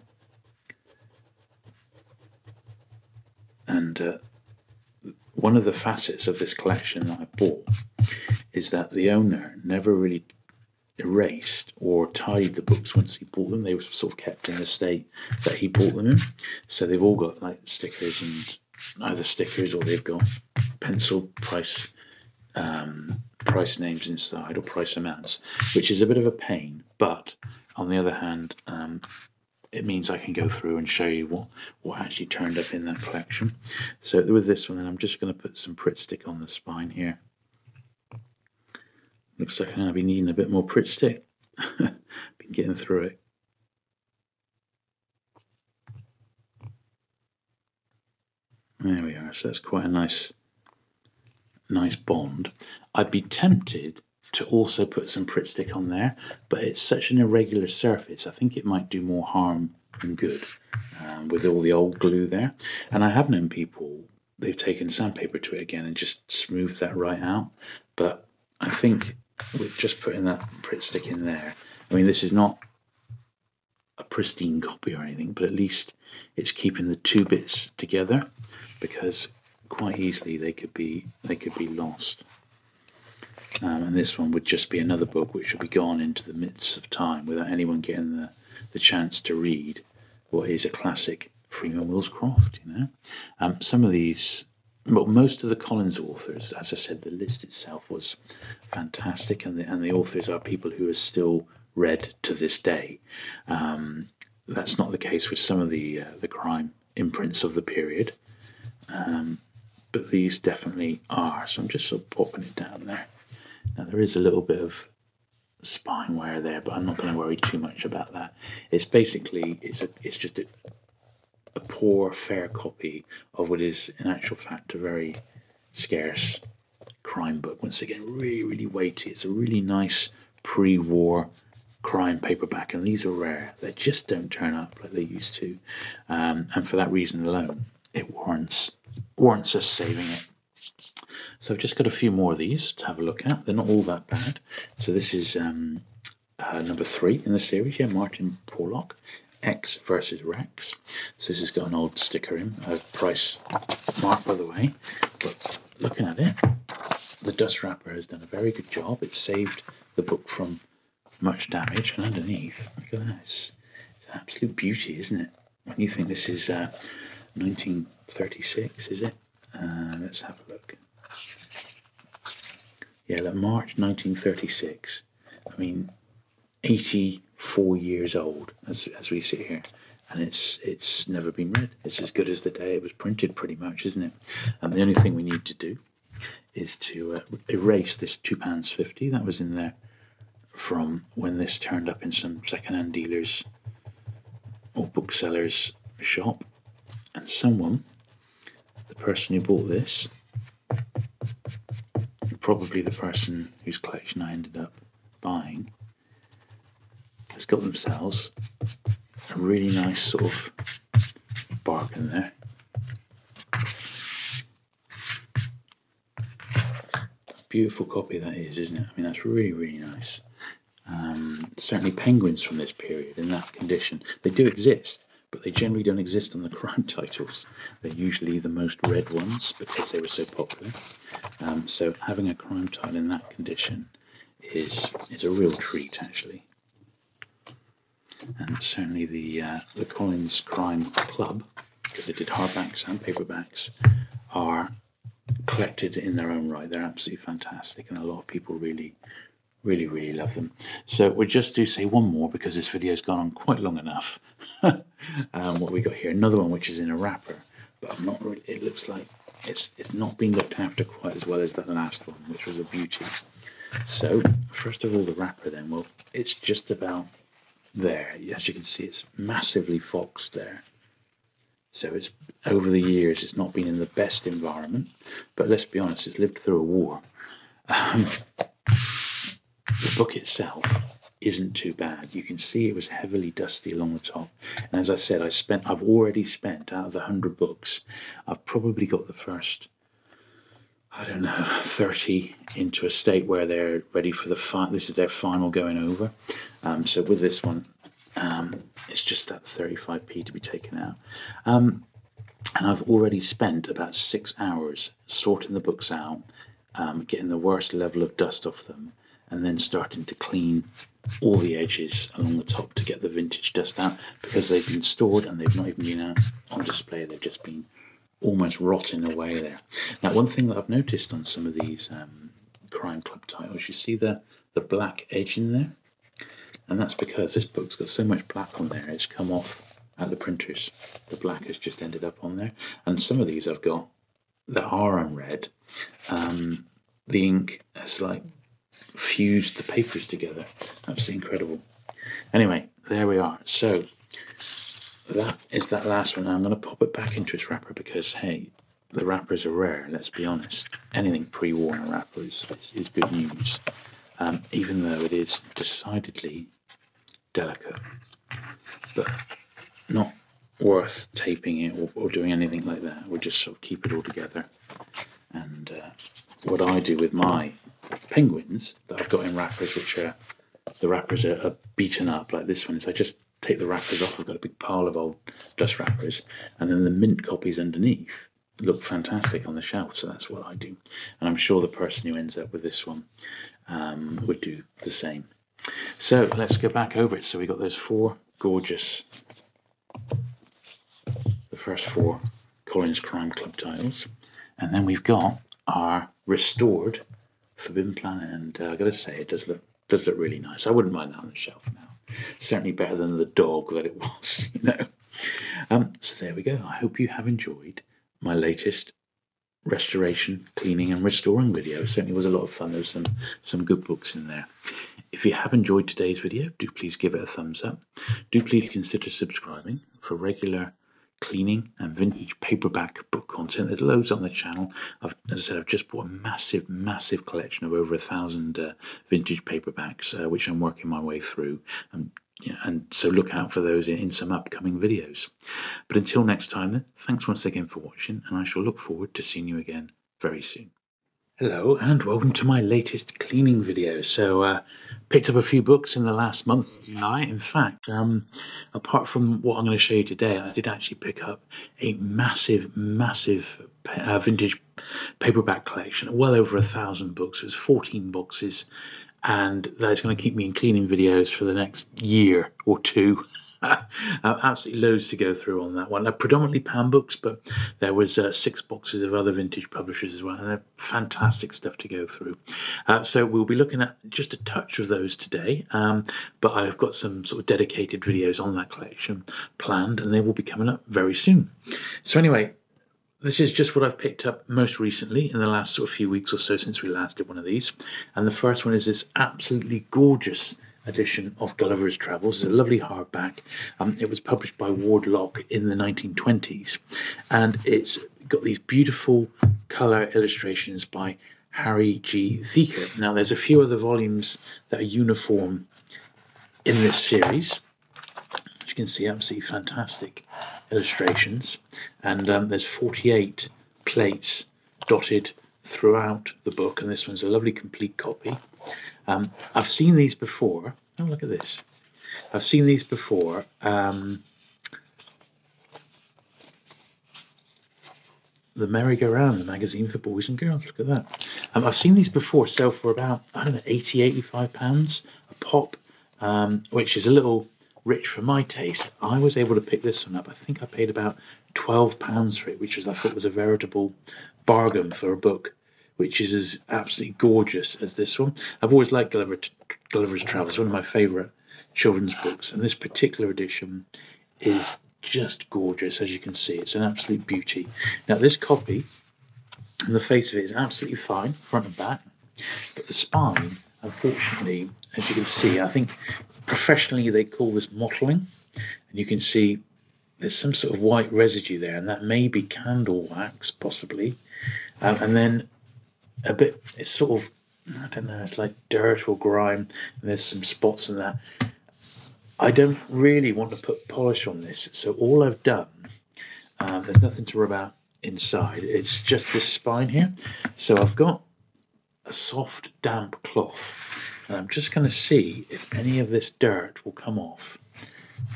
And one of the facets of this collection that I bought is that the owner never really erased or tied the books once he bought them. They were sort of kept in the state that he bought them in. So they've all got like stickers, and either stickers or they've got pencil price names inside, or price amounts, which is a bit of a pain. But on the other hand, it means I can go through and show you what actually turned up in that collection. So with this one, then I'm just going to put some Pritt stick on the spine here. Looks like I'm going to be needing a bit more Pritt stick. Been getting through it. There we are. So that's quite a nice bond. I'd be tempted to also put some Pritt stick on there, but it's such an irregular surface. I think it might do more harm than good with all the old glue there. And I have known people, they've taken sandpaper to it again and just smoothed that right out. But I think with just putting that Pritt stick in there, I mean, this is not a pristine copy or anything, but at least it's keeping the two bits together, because quite easily they could be lost. And this one would just be another book which would be gone into the midst of time without anyone getting the chance to read what is a classic Freeman Willscroft, you know. Some of these, well, most of the Collins authors, as I said, the list itself was fantastic, and the authors are people who are still read to this day. That's not the case with some of the crime imprints of the period, but these definitely are. So I'm just sort of popping it down there. Now there is a little bit of spine wear there, but I'm not going to worry too much about that. It's basically it's just a poor fair copy of what is in actual fact a very scarce crime book. Once again, really, really weighty. It's a really nice pre-war crime paperback, and these are rare. They just don't turn up like they used to, and for that reason alone, it warrants us saving it. So I've just got a few more of these to have a look at. They're not all that bad. So this is number 3 in the series. Yeah, Martin Porlock, X versus Rex. So this has got an old sticker in, a price mark by the way. But looking at it, the dust wrapper has done a very good job. It's saved the book from much damage. And underneath, look at that. It's an absolute beauty, isn't it? When you think this is 1936, is it? Let's have a look. Yeah, like March 1936. I mean, 84 years old as we sit here, and it's never been read. It's as good as the day it was printed, pretty much, isn't it? And the only thing we need to do is to erase this £2.50 that was in there from when this turned up in some second-hand dealer's or bookseller's shop, and someone, the person who bought this, probably the person whose collection I ended up buying, has got themselves a really nice sort of bargain there. Beautiful copy that is, isn't it? I mean, that's really, really nice. Certainly penguins from this period in that condition. They do exist, but they generally don't exist on the crime titles. They're usually the most read ones because they were so popular. So having a crime title in that condition is a real treat, actually. And certainly the Collins Crime Club, because they did hardbacks and paperbacks, are collected in their own right. They're absolutely fantastic, and a lot of people really, really, really love them. So we'll just do say one more, because this video's gone on quite long enough. What we got here, another one which is in a wrapper, but I'm not really, it looks like it's not been looked after quite as well as that last one, which was a beauty. So first of all, the wrapper then, well, it's just about there. As you can see, it's massively foxed there. So it's over the years, it's not been in the best environment, but let's be honest, it's lived through a war. The book itself isn't too bad. You can see it was heavily dusty along the top. And as I said, I've already spent, out of the 100 books, I've probably got the first, I don't know, 30 into a state where they're ready for this is their final going over. So with this one, It's just that 35p to be taken out. And I've already spent about 6 hours sorting the books out, getting the worst level of dust off them, and then starting to clean all the edges along the top to get the vintage dust out, because they've been stored and they've not even been out on display. They've just been almost rotting away there. Now, one thing that I've noticed on some of these crime club titles, you see the black edge in there, and that's because this book's got so much black on there, it's come off at the printers. The black has just ended up on there. And some of these I've got that are unread, the ink has like fused the papers together. Absolutely incredible. Anyway, there we are. So that is that last one. I'm going to pop it back into its wrapper because, hey, the wrappers are rare, let's be honest. Anything pre-war in a wrapper is good news, even though it is decidedly delicate, but not worth taping it or doing anything like that. We'll just sort of keep it all together. And what I do with my penguins that I've got in wrappers, which are the wrappers are beaten up like this one, is I just take the wrappers off. I've got a big pile of old dust wrappers, and then the mint copies underneath look fantastic on the shelf. So that's what I do, and I'm sure the person who ends up with this one would do the same. So let's go back over it. So we got those 4 gorgeous, the first 4 Collins Crime Club titles, and then we've got our restored Forbidden Planet, and I've got to say, it does look really nice. I wouldn't mind that on the shelf now. Certainly better than the dog that it was, you know. So there we go. I hope you have enjoyed my latest restoration, cleaning and restoring video. It certainly was a lot of fun. There's some good books in there. If you have enjoyed today's video, do please give it a thumbs up. Do please consider subscribing for regular cleaning and vintage paperback book content. There's loads on the channel. As I said, I've just bought a massive collection of over 1,000 vintage paperbacks, which I'm working my way through. And so look out for those in some upcoming videos. But until next time then, thanks once again for watching, and I shall look forward to seeing you again very soon. Hello and welcome to my latest cleaning video. So picked up a few books in the last month of July. In fact, apart from what I'm going to show you today, I did actually pick up a massive vintage paperback collection, well over 1,000 books. It was 14 boxes, and that's going to keep me in cleaning videos for the next year or two. Absolutely loads to go through on that one. Predominantly Pan books, but there was 6 boxes of other vintage publishers as well, and they're fantastic stuff to go through. So we'll be looking at just a touch of those today, but I've got some sort of dedicated videos on that collection planned, and they will be coming up very soon. So anyway, this is just what I've picked up most recently in the last sort of few weeks or so since we last did one of these. And the first one is this absolutely gorgeous edition of Gulliver's Travels. It's a lovely hardback. It was published by Ward Lock in the 1920s, and it's got these beautiful colour illustrations by Harry G. Thieker. Now, there's a few other volumes that are uniform in this series. As you can see, absolutely fantastic illustrations, and there's 48 plates dotted throughout the book, and this one's a lovely complete copy. I've seen these before. Oh, look at this. I've seen these before. The Merry-Go-Round, the magazine for boys and girls. Look at that. I've seen these before sell for about, I don't know, £80–85 a pop, which is a little rich for my taste. I was able to pick this one up. I think I paid about £12 for it, which I thought was a veritable bargain for a book which is as absolutely gorgeous as this one. I've always liked Gulliver's Travels, one of my favourite children's books, and this particular edition is just gorgeous. As you can see, it's an absolute beauty. Now, this copy, and the face of it is absolutely fine, front and back, but the spine, unfortunately, as you can see, I think professionally they call this mottling, and you can see there's some sort of white residue there, and that may be candle wax, possibly, and then a bit, it's sort of, I don't know, it's like dirt or grime, and there's some spots in that. I don't really want to put polish on this, so all I've done, there's nothing to rub out inside, it's just this spine here. So I've got a soft damp cloth, and I'm just going to see if any of this dirt will come off.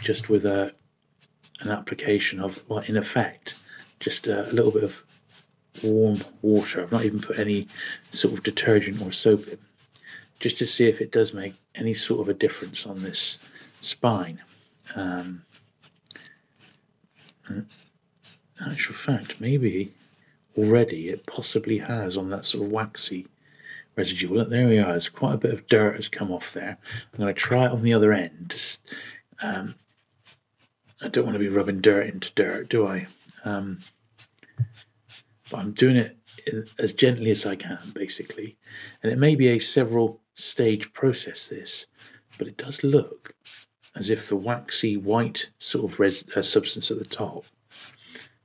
just with an application of, well, in effect, just a little bit of warm water. I've not even put any sort of detergent or soap in, just to see if it does make any sort of a difference on this spine. In actual fact, maybe already it possibly has on that sort of waxy residue. Look, there we are. There's quite a bit of dirt has come off there. I'm going to try it on the other end. I don't want to be rubbing dirt into dirt, do I? But I'm doing it as gently as I can, basically. And it may be a several stage process, this, but it does look as if the waxy white sort of substance at the top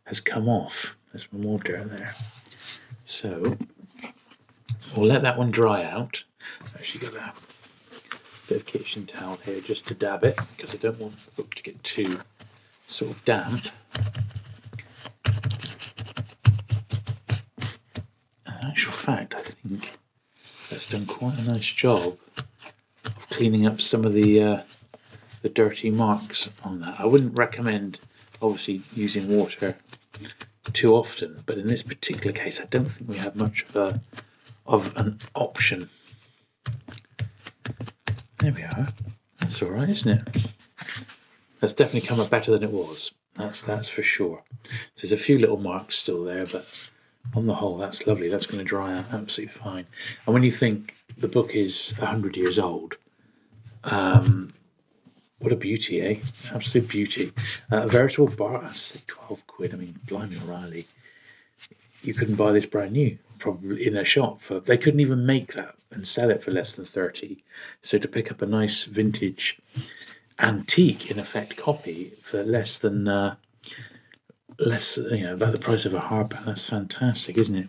has come off. There's more dirt there. So we'll let that one dry out. I've actually got a bit of kitchen towel here just to dab it, because I don't want the book to get too sort of damp. In actual fact, I think that's done quite a nice job of cleaning up some of the dirty marks on that. I wouldn't recommend, obviously, using water too often, but in this particular case, I don't think we have much of an option. There we are. That's all right, isn't it? That's definitely come up better than it was. That's for sure. So there's a few little marks still there, but on the whole, that's lovely. That's going to dry out absolutely fine. And when you think the book is 100 years old, what a beauty, eh? Absolute beauty. A veritable bar. I'd say 12 quid. I mean, blimey O'Reilly. You couldn't buy this brand new, probably in a shop. They couldn't even make that and sell it for less than 30. So to pick up a nice vintage antique, in effect, copy for less than about the price of a hardback, that's fantastic, isn't it?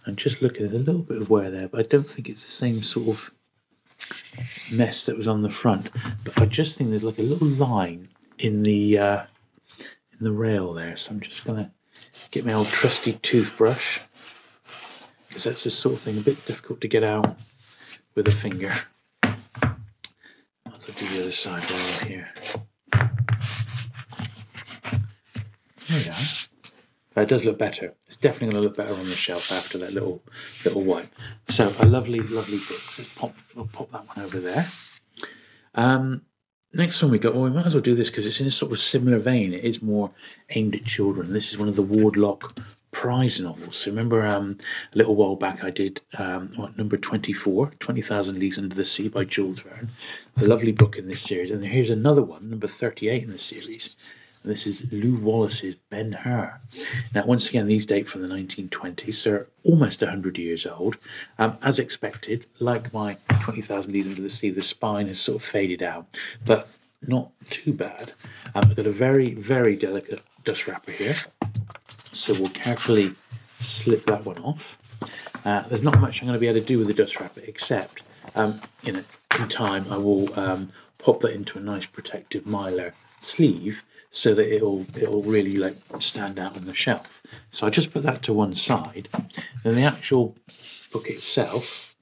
I'm just looking at a little bit of wear there, but I don't think it's the same sort of mess that was on the front. But I just think there's like a little line in the rail there, so I'm just gonna get my old trusty toothbrush, because that's the sort of thing a bit difficult to get out with a finger. I'll do the other side while we're here. There we are. That does look better. It's definitely going to look better on the shelf after that little wipe. So a lovely, lovely book. We'll pop that one over there. Next one we got, well, we might as well do this because it's in a sort of similar vein. It is more aimed at children. This is one of the Wardlock prize novels. So remember a little while back I did number 24, 20,000 Leagues Under the Sea by Jules Burt. A lovely book in this series. And here's another one, number 38 in the series. And this is Lew Wallace's Ben-Hur. Now, once again, these date from the 1920s, so almost 100 years old. As expected, like my 20,000 Leagues Under the Sea, the spine has sort of faded out, but not too bad. I've got a very, very delicate dust wrapper here, so we'll carefully slip that one off. There's not much I'm going to be able to do with the dust wrapper, except in time I will pop that into a nice protective mylar sleeve, so that it'll really like stand out on the shelf. So I just put that to one side. Then the actual book itself,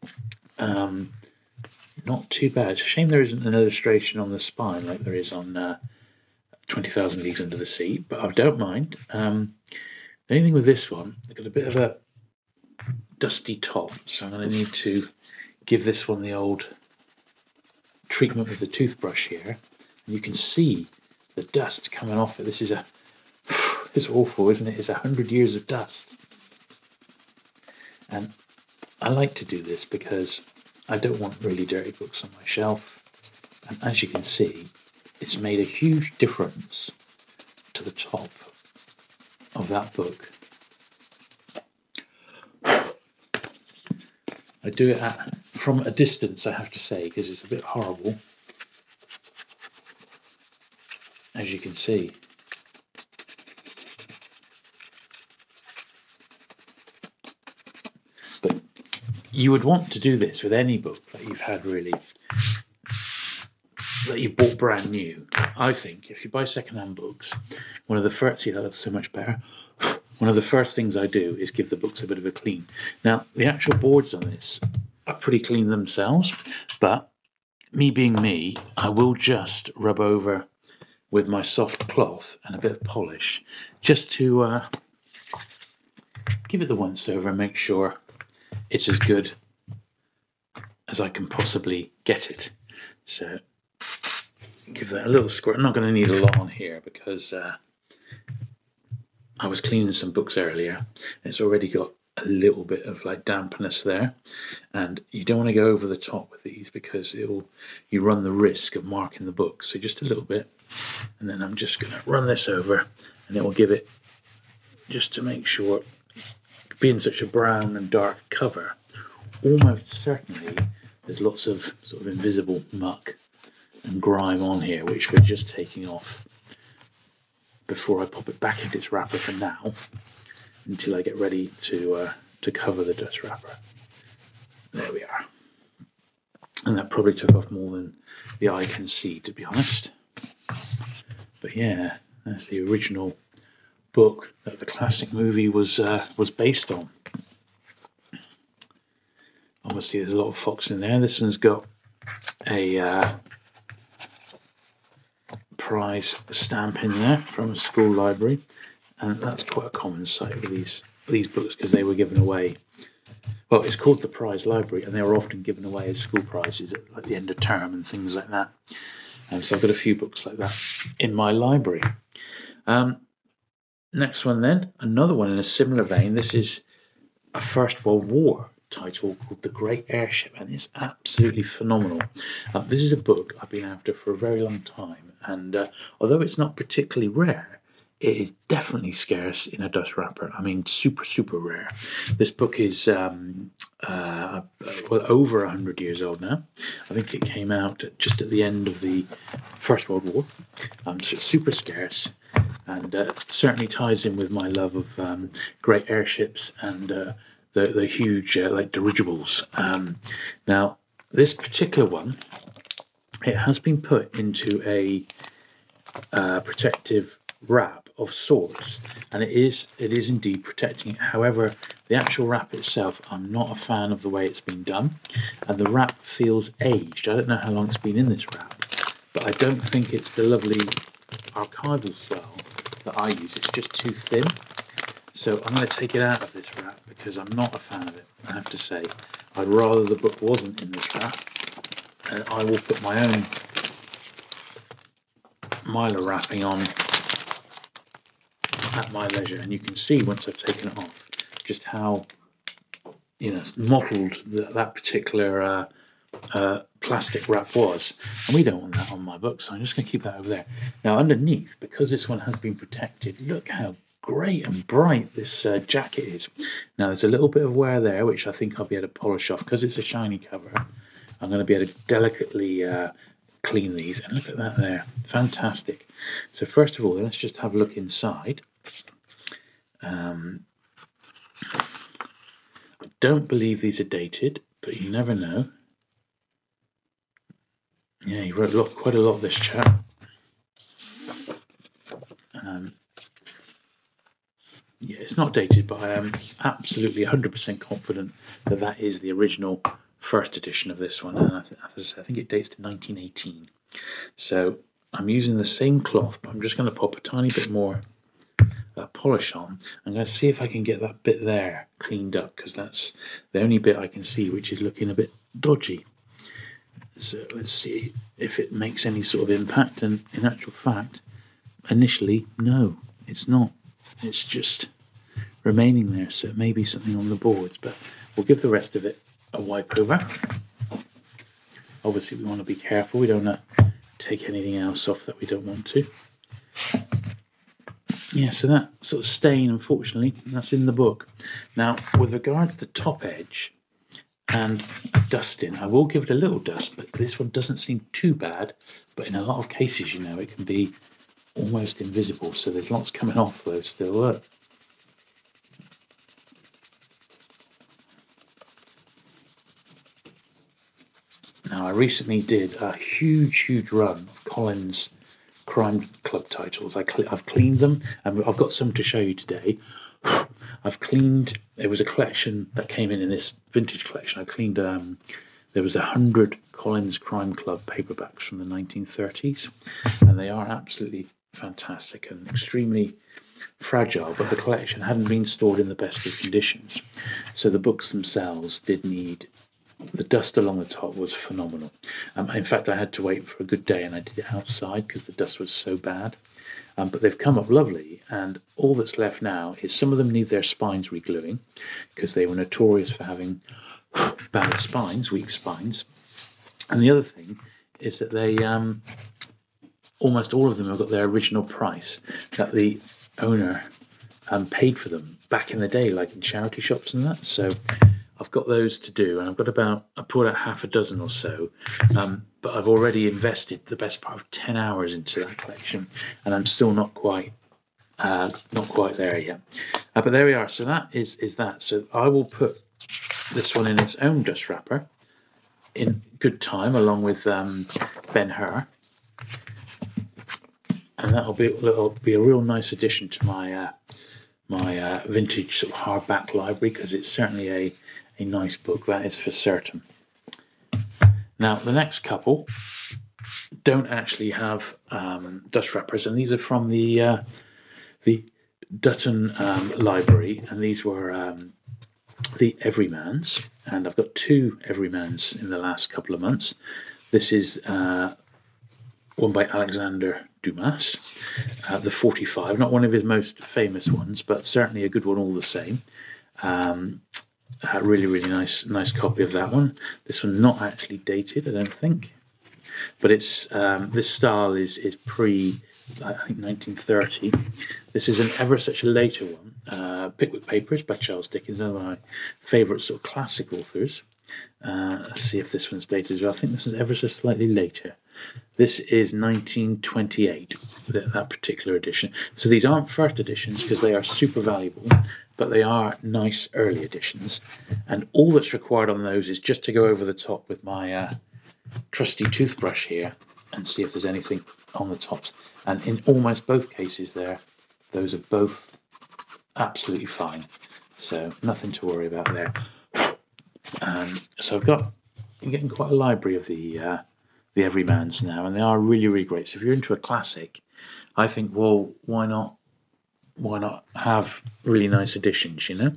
not too bad. It's a shame there isn't an illustration on the spine like there is on 20,000 Leagues Under the Sea, but I don't mind. The only thing with this one, I've got a bit of a dusty top, so I'm going to need to give this one the old treatment with the toothbrush here. And you can see the dust coming off it. This is it's awful, isn't it? It's 100 years of dust. And I like to do this because I don't want really dirty books on my shelf. And as you can see, it's made a huge difference to the top of that book. I do it from a distance, I have to say, because it's a bit horrible. As you can see. But you would want to do this with any book that you've had really, that you bought brand new. I think if you buy second-hand books, one of the first, see that looks so much better, one of the first things I do is give the books a bit of a clean. Now, the actual boards on this are pretty clean themselves, but me being me, I will just rub over with my soft cloth and a bit of polish, just to give it the once over and make sure it's as good as I can possibly get it. So give that a little squirt. I'm not going to need a lot on here because I was cleaning some books earlier. It's already got a little bit of like dampness there, and you don't want to go over the top with these because you run the risk of marking the book. So just a little bit, and then I'm just going to run this over, and it will give it, just to make sure, being such a brown and dark cover, almost certainly there's lots of sort of invisible muck and grime on here, which we're just taking off before I pop it back into its wrapper for now, until I get ready to cover the dust wrapper. There we are. And that probably took off more than the eye can see, to be honest. But yeah, that's the original book that the classic movie was based on. Obviously, there's a lot of fox in there. This one's got a prize stamp in there from a school library, and that's quite a common sight with these books because they were given away. Well, it's called the prize library, and they were often given away as school prizes at like the end of term and things like that. So I've got a few books like that in my library. Next one then, another one in a similar vein. This is a First World War title called The Great Airship, and it's absolutely phenomenal. This is a book I've been after for a very long time, and although it's not particularly rare, it is definitely scarce in a dust wrapper. I mean, super, super rare. This book is well over 100 years old now. I think it came out just at the end of the First World War. So it's super scarce, and certainly ties in with my love of great airships and the huge like dirigibles. Now, this particular one, it has been put into a protective wrap of sorts, and it is indeed protecting it. However, the actual wrap itself, I'm not a fan of the way it's been done, and the wrap feels aged. I don't know how long it's been in this wrap, but I don't think it's the lovely archival style that I use. It's just too thin. So I'm going to take it out of this wrap because I'm not a fan of it, I have to say. I'd rather the book wasn't in this wrap, and I will put my own Mylar wrapping on at my leisure. And you can see once I've taken it off just how, mottled that particular plastic wrap was, and we don't want that on my book, so I'm just going to keep that over there. Now underneath, because this one has been protected, look how great and bright this jacket is. Now there's a little bit of wear there, which I think I'll be able to polish off because it's a shiny cover. I'm going to be able to delicately clean these, and look at that there, fantastic. So first of all, let's just have a look inside. I don't believe these are dated, but you never know. Yeah, he wrote quite a lot of this chap. Yeah, it's not dated, but I am absolutely 100% confident that that is the original first edition of this one, and I think it dates to 1918. So I'm using the same cloth, but I'm just going to pop a tiny bit more polish on. I'm going to see if I can get that bit there cleaned up, because that's the only bit I can see which is looking a bit dodgy. So let's see if it makes any sort of impact, and in actual fact, initially, no, it's not. It's just remaining there, so it may be something on the boards, but we'll give the rest of it a wipe over. Obviously, we want to be careful. We don't want to take anything else off that we don't want to. Yeah, so that sort of stain, unfortunately, that's in the book. Now, with regards to the top edge and dusting, I will give it a little dust, but this one doesn't seem too bad. But in a lot of cases, it can be almost invisible. So there's lots coming off, though, still. Look. Now, I recently did a huge run of Collins Crime Club titles. I've cleaned them, and I've got some to show you today. I've cleaned. It was a collection that came in this vintage collection. I cleaned there was 100 Collins Crime Club paperbacks from the 1930s, and they are absolutely fantastic and extremely fragile, but the collection hadn't been stored in the best of conditions, so the books themselves did need, the dust along the top was phenomenal. In fact, I had to wait for a good day, and I did it outside because the dust was so bad. But they've come up lovely, and all that's left now is some of them need their spines regluing because they were notorious for having bad spines, weak spines. And the other thing is that they, almost all of them have got their original price that the owner paid for them back in the day, like in charity shops and that. So I've got those to do, and I've got I put out half a dozen or so, but I've already invested the best part of 10 hours into that collection, and I'm still not quite there yet. But there we are. So that is that. So I will put this one in its own dust wrapper in good time, along with Ben-Hur, and that'll be a real nice addition to my my vintage sort of hardback library, because it's certainly a nice book, that is for certain. Now, the next couple don't actually have dust wrappers, and these are from the Dutton library, and these were the Everymans, and I've got 2 Everymans in the last couple of months. This is one by Alexander Dumas, the 45, not one of his most famous ones, but certainly a good one all the same. Really nice copy of that one. This one not actually dated, I don't think, but it's this style is pre, I think, 1930. This is an ever such a later one, Pickwick Papers by Charles Dickens, one of my favourite sort of classic authors. Let's see if this one's dated as well. I think this one's ever so slightly later. This is 1928, that particular edition. So these aren't first editions because they are super valuable, but they are nice early editions. And all that's required on those is just to go over the top with my trusty toothbrush here and see if there's anything on the tops. And in almost both cases there, those are both absolutely fine. So nothing to worry about there. So I'm getting quite a library of the Everymans now, and they are really great. So if you're into a classic, I think, well, why not have really nice editions, you know?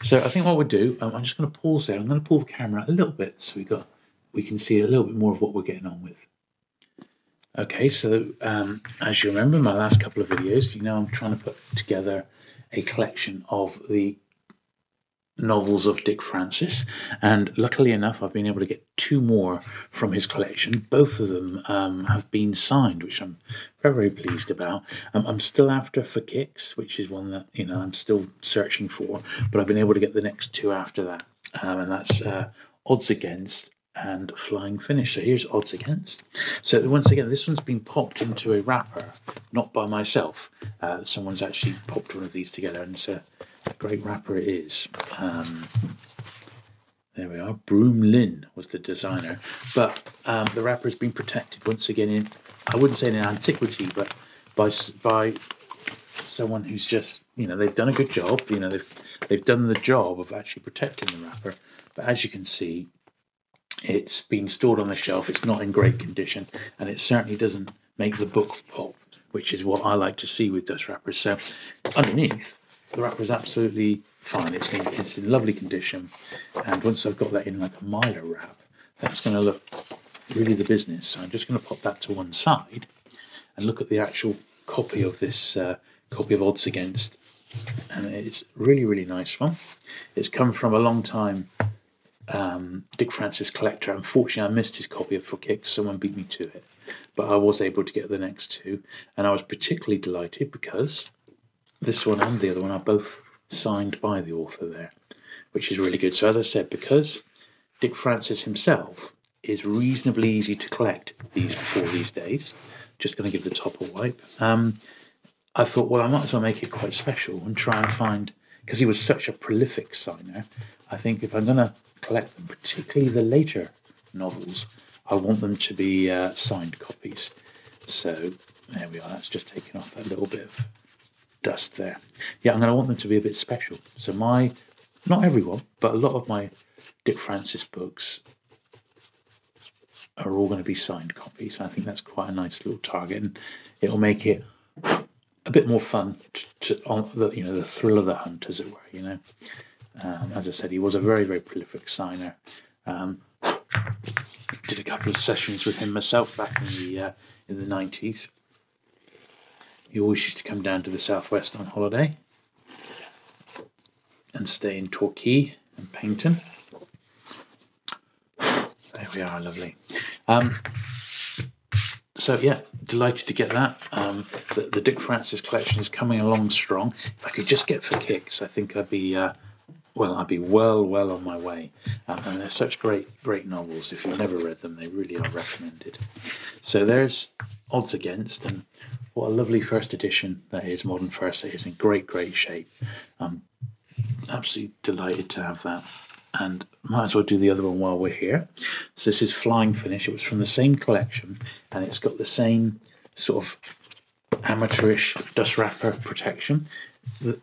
So I think what we'll do, I'm just going to pause there. I'm going to pull the camera out a little bit so we can see a little bit more of what we're getting on with. Okay, so as you remember, my last couple of videos, you know, I'm trying to put together a collection of the novels of Dick Francis, and luckily enough I've been able to get 2 more from his collection. Both of them have been signed, which I'm very pleased about. I'm still after For Kicks, which is one that, you know, I'm still searching for, but I've been able to get the next 2 after that, and that's Odds Against and Flying Finish. So here's Odds Against. So once again, this one's been popped into a wrapper, not by myself. Someone's actually popped one of these together, and it's a great wrapper it is. There we are. Broom Lynn was the designer, but the wrapper has been protected once again in, I wouldn't say in antiquity, but by someone who's just, you know, they've done a good job. You know, they've done the job of actually protecting the wrapper. But as you can see, it's been stored on the shelf. It's not in great condition, and it certainly doesn't make the book pop, which is what I like to see with dust wrappers. So underneath, the wrapper is absolutely fine. It's in lovely condition, and once I've got that in like a miler wrap, that's going to look really the business. So I'm just going to pop that to one side and look at the actual copy of this copy of Odds Against, and it's really nice one. It's come from a long time Dick Francis collector. Unfortunately, I missed his copy of For Kicks. Someone beat me to it, but I was able to get the next 2, and I was particularly delighted because this one and the other one are both signed by the author there, which is really good. So as I said, because Dick Francis himself is reasonably easy to collect these days, just going to give the top a wipe, I thought, well, I might as well make it quite special and try and find, because he was such a prolific signer, I think if I'm going to collect them, particularly the later novels, I want them to be signed copies. So there we are. That's just taking off that little bit of dust there. Yeah, I'm going to want them to be a bit special. So not everyone, but a lot of my Dick Francis books are all going to be signed copies. I think that's quite a nice little target, and it'll make it a bit more fun on the the thrill of the hunt, as it were. As I said, he was a very, very prolific signer. Did a couple of sessions with him myself back in the 90s. He always used to come down to the southwest on holiday and stay in Torquay and Paynton. There we are, lovely. So yeah, delighted to get that. The Dick Francis collection is coming along strong. If I could just get for kicks, I think I'd be well on my way. And they're such great novels. If you've never read them, they really are recommended. So there's Odds Against, and what a lovely first edition that is. Modern First, it is in great shape. I'm absolutely delighted to have that. And might as well do the other one while we're here. So this is Flying Finish. It was from the same collection, and it's got the same sort of amateurish dust wrapper protection.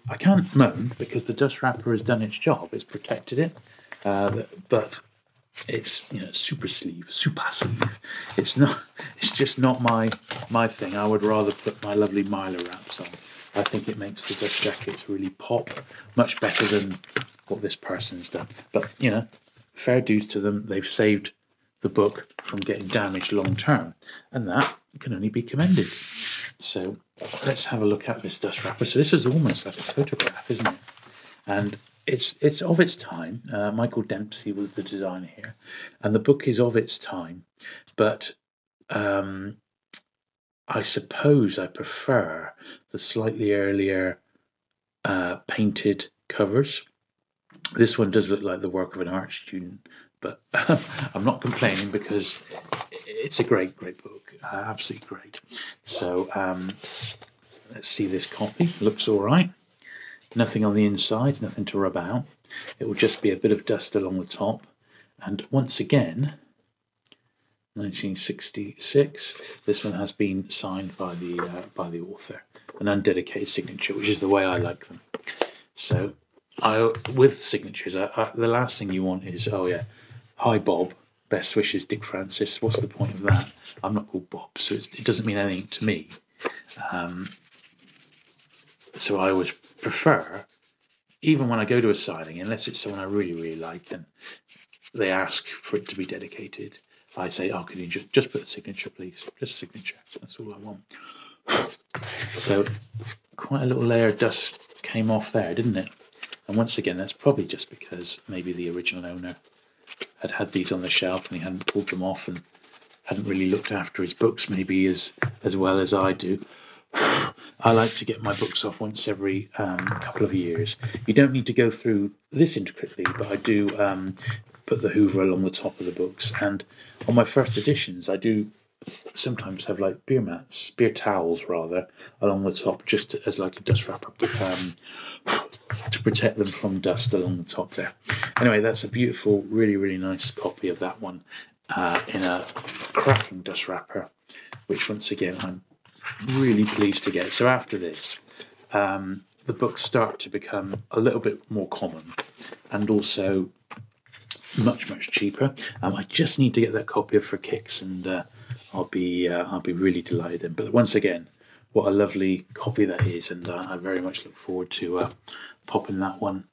I can't moan because the dust wrapper has done its job. It's protected it, but it's super sleeve. It's not. It's just not my thing. I would rather put my lovely Mylar wraps on. I think it makes the dust jackets really pop much better than what this person's done. But fair dues to them. They've saved the book from getting damaged long term, and that can only be commended. So let's have a look at this dust wrapper. So this is almost like a photograph, isn't it? And it's of its time. Michael Dempsey was the designer here, and the book is of its time. But I suppose I prefer the slightly earlier painted covers. This one does look like the work of an art student, but I'm not complaining because it's a great book, absolutely great. So let's see this copy. Looks all right. Nothing on the inside, nothing to rub out. It will just be a bit of dust along the top. And once again, 1966. This one has been signed by the author, an undedicated signature, which is the way I like them. So with signatures, the last thing you want is, oh yeah, hi Bob, best wishes Dick Francis. What's the point of that? I'm not called Bob, so it doesn't mean anything to me. So I would prefer, even when I go to a signing, unless it's someone I really like, and they ask for it to be dedicated, I say, oh, can you just put a signature, please? Just signature. That's all I want. So quite a little layer of dust came off there, didn't it? And once again, that's probably just because maybe the original owner had these on the shelf and he hadn't pulled them off and hadn't really looked after his books maybe as well as I do. I like to get my books off once every couple of years. You don't need to go through this intricately, but I do put the Hoover along the top of the books. And on my first editions, I do sometimes have like beer towels rather, along the top, just as like a dust wrapper to protect them from dust along the top there. Anyway, that's a beautiful, really nice copy of that one in a cracking dust wrapper, which once again I'm really pleased to get. So after this, the books start to become a little bit more common and also much cheaper. I just need to get that copy of For Kicks, and I'll be really delighted then. But once again, what a lovely copy that is, and I very much look forward to popping that one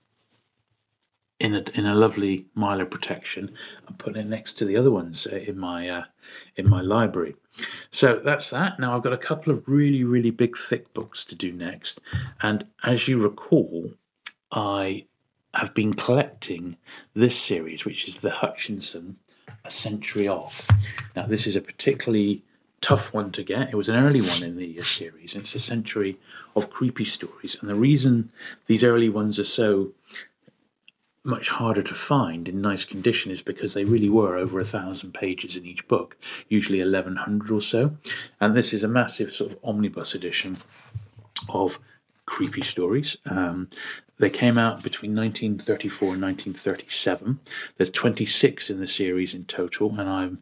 in a lovely Mylar protection and putting it next to the other ones in my library. So that's that. Now I've got a couple of really big thick books to do next, and as you recall, I have been collecting this series, which is the Hutchinson A Century Of. Now this is a particularly tough one to get. It was an early one in the series, and it's a century of creepy stories. And the reason these early ones are so much harder to find in nice condition is because they really were over 1,000 pages in each book, usually 1,100 or so. And this is a massive sort of omnibus edition of creepy stories. They came out between 1934 and 1937. There's 26 in the series in total, and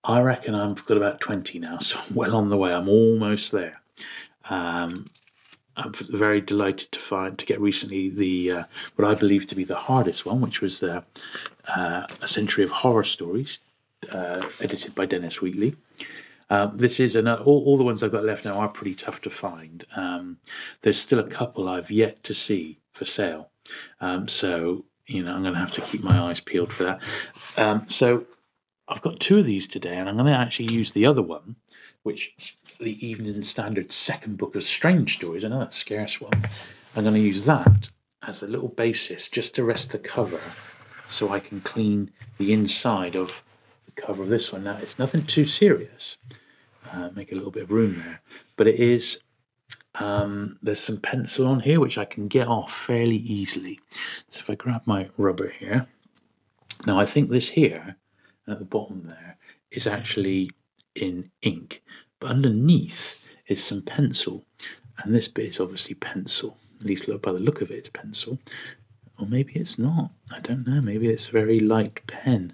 I reckon I've got about 20 now, so I'm well on the way. I'm almost there. I'm very delighted to get recently the what I believe to be the hardest one, which was the A Century of Horror Stories, edited by Dennis Wheatley. This is all the ones I've got left now are pretty tough to find. There's still a couple I've yet to see for sale, so I'm going to have to keep my eyes peeled for that. So I've got 2 of these today, and I'm going to actually use the other one, which is the Evening Standard second book of Strange Stories. I know that's a scarce one. I'm going to use that as a little basis just to rest the cover, so I can clean the inside of the cover of this one. Now, it's nothing too serious. Make a little bit of room there, but it is. There's some pencil on here which I can get off fairly easily. So if I grab my rubber here, now I think this here at the bottom there is actually in ink, but underneath is some pencil, and this bit is obviously pencil. At least by the look of it, it's pencil, or maybe it's not. I don't know. Maybe it's very light pen.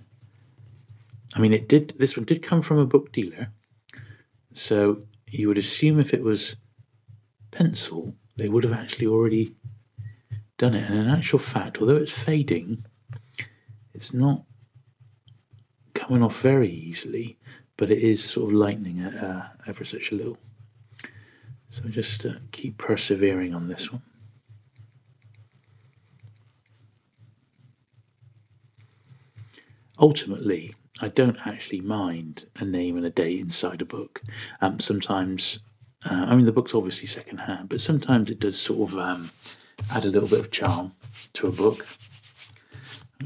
I mean, this one did come from a book dealer, so you would assume if it was pencil, they would have actually already done it. And in actual fact, although it's fading, it's not coming off very easily, but it is sort of lightening it ever such a little. So just keep persevering on this one. Ultimately, I don't actually mind a name and a date inside a book. Sometimes, I mean, the book's obviously second-hand, but sometimes it does sort of add a little bit of charm to a book.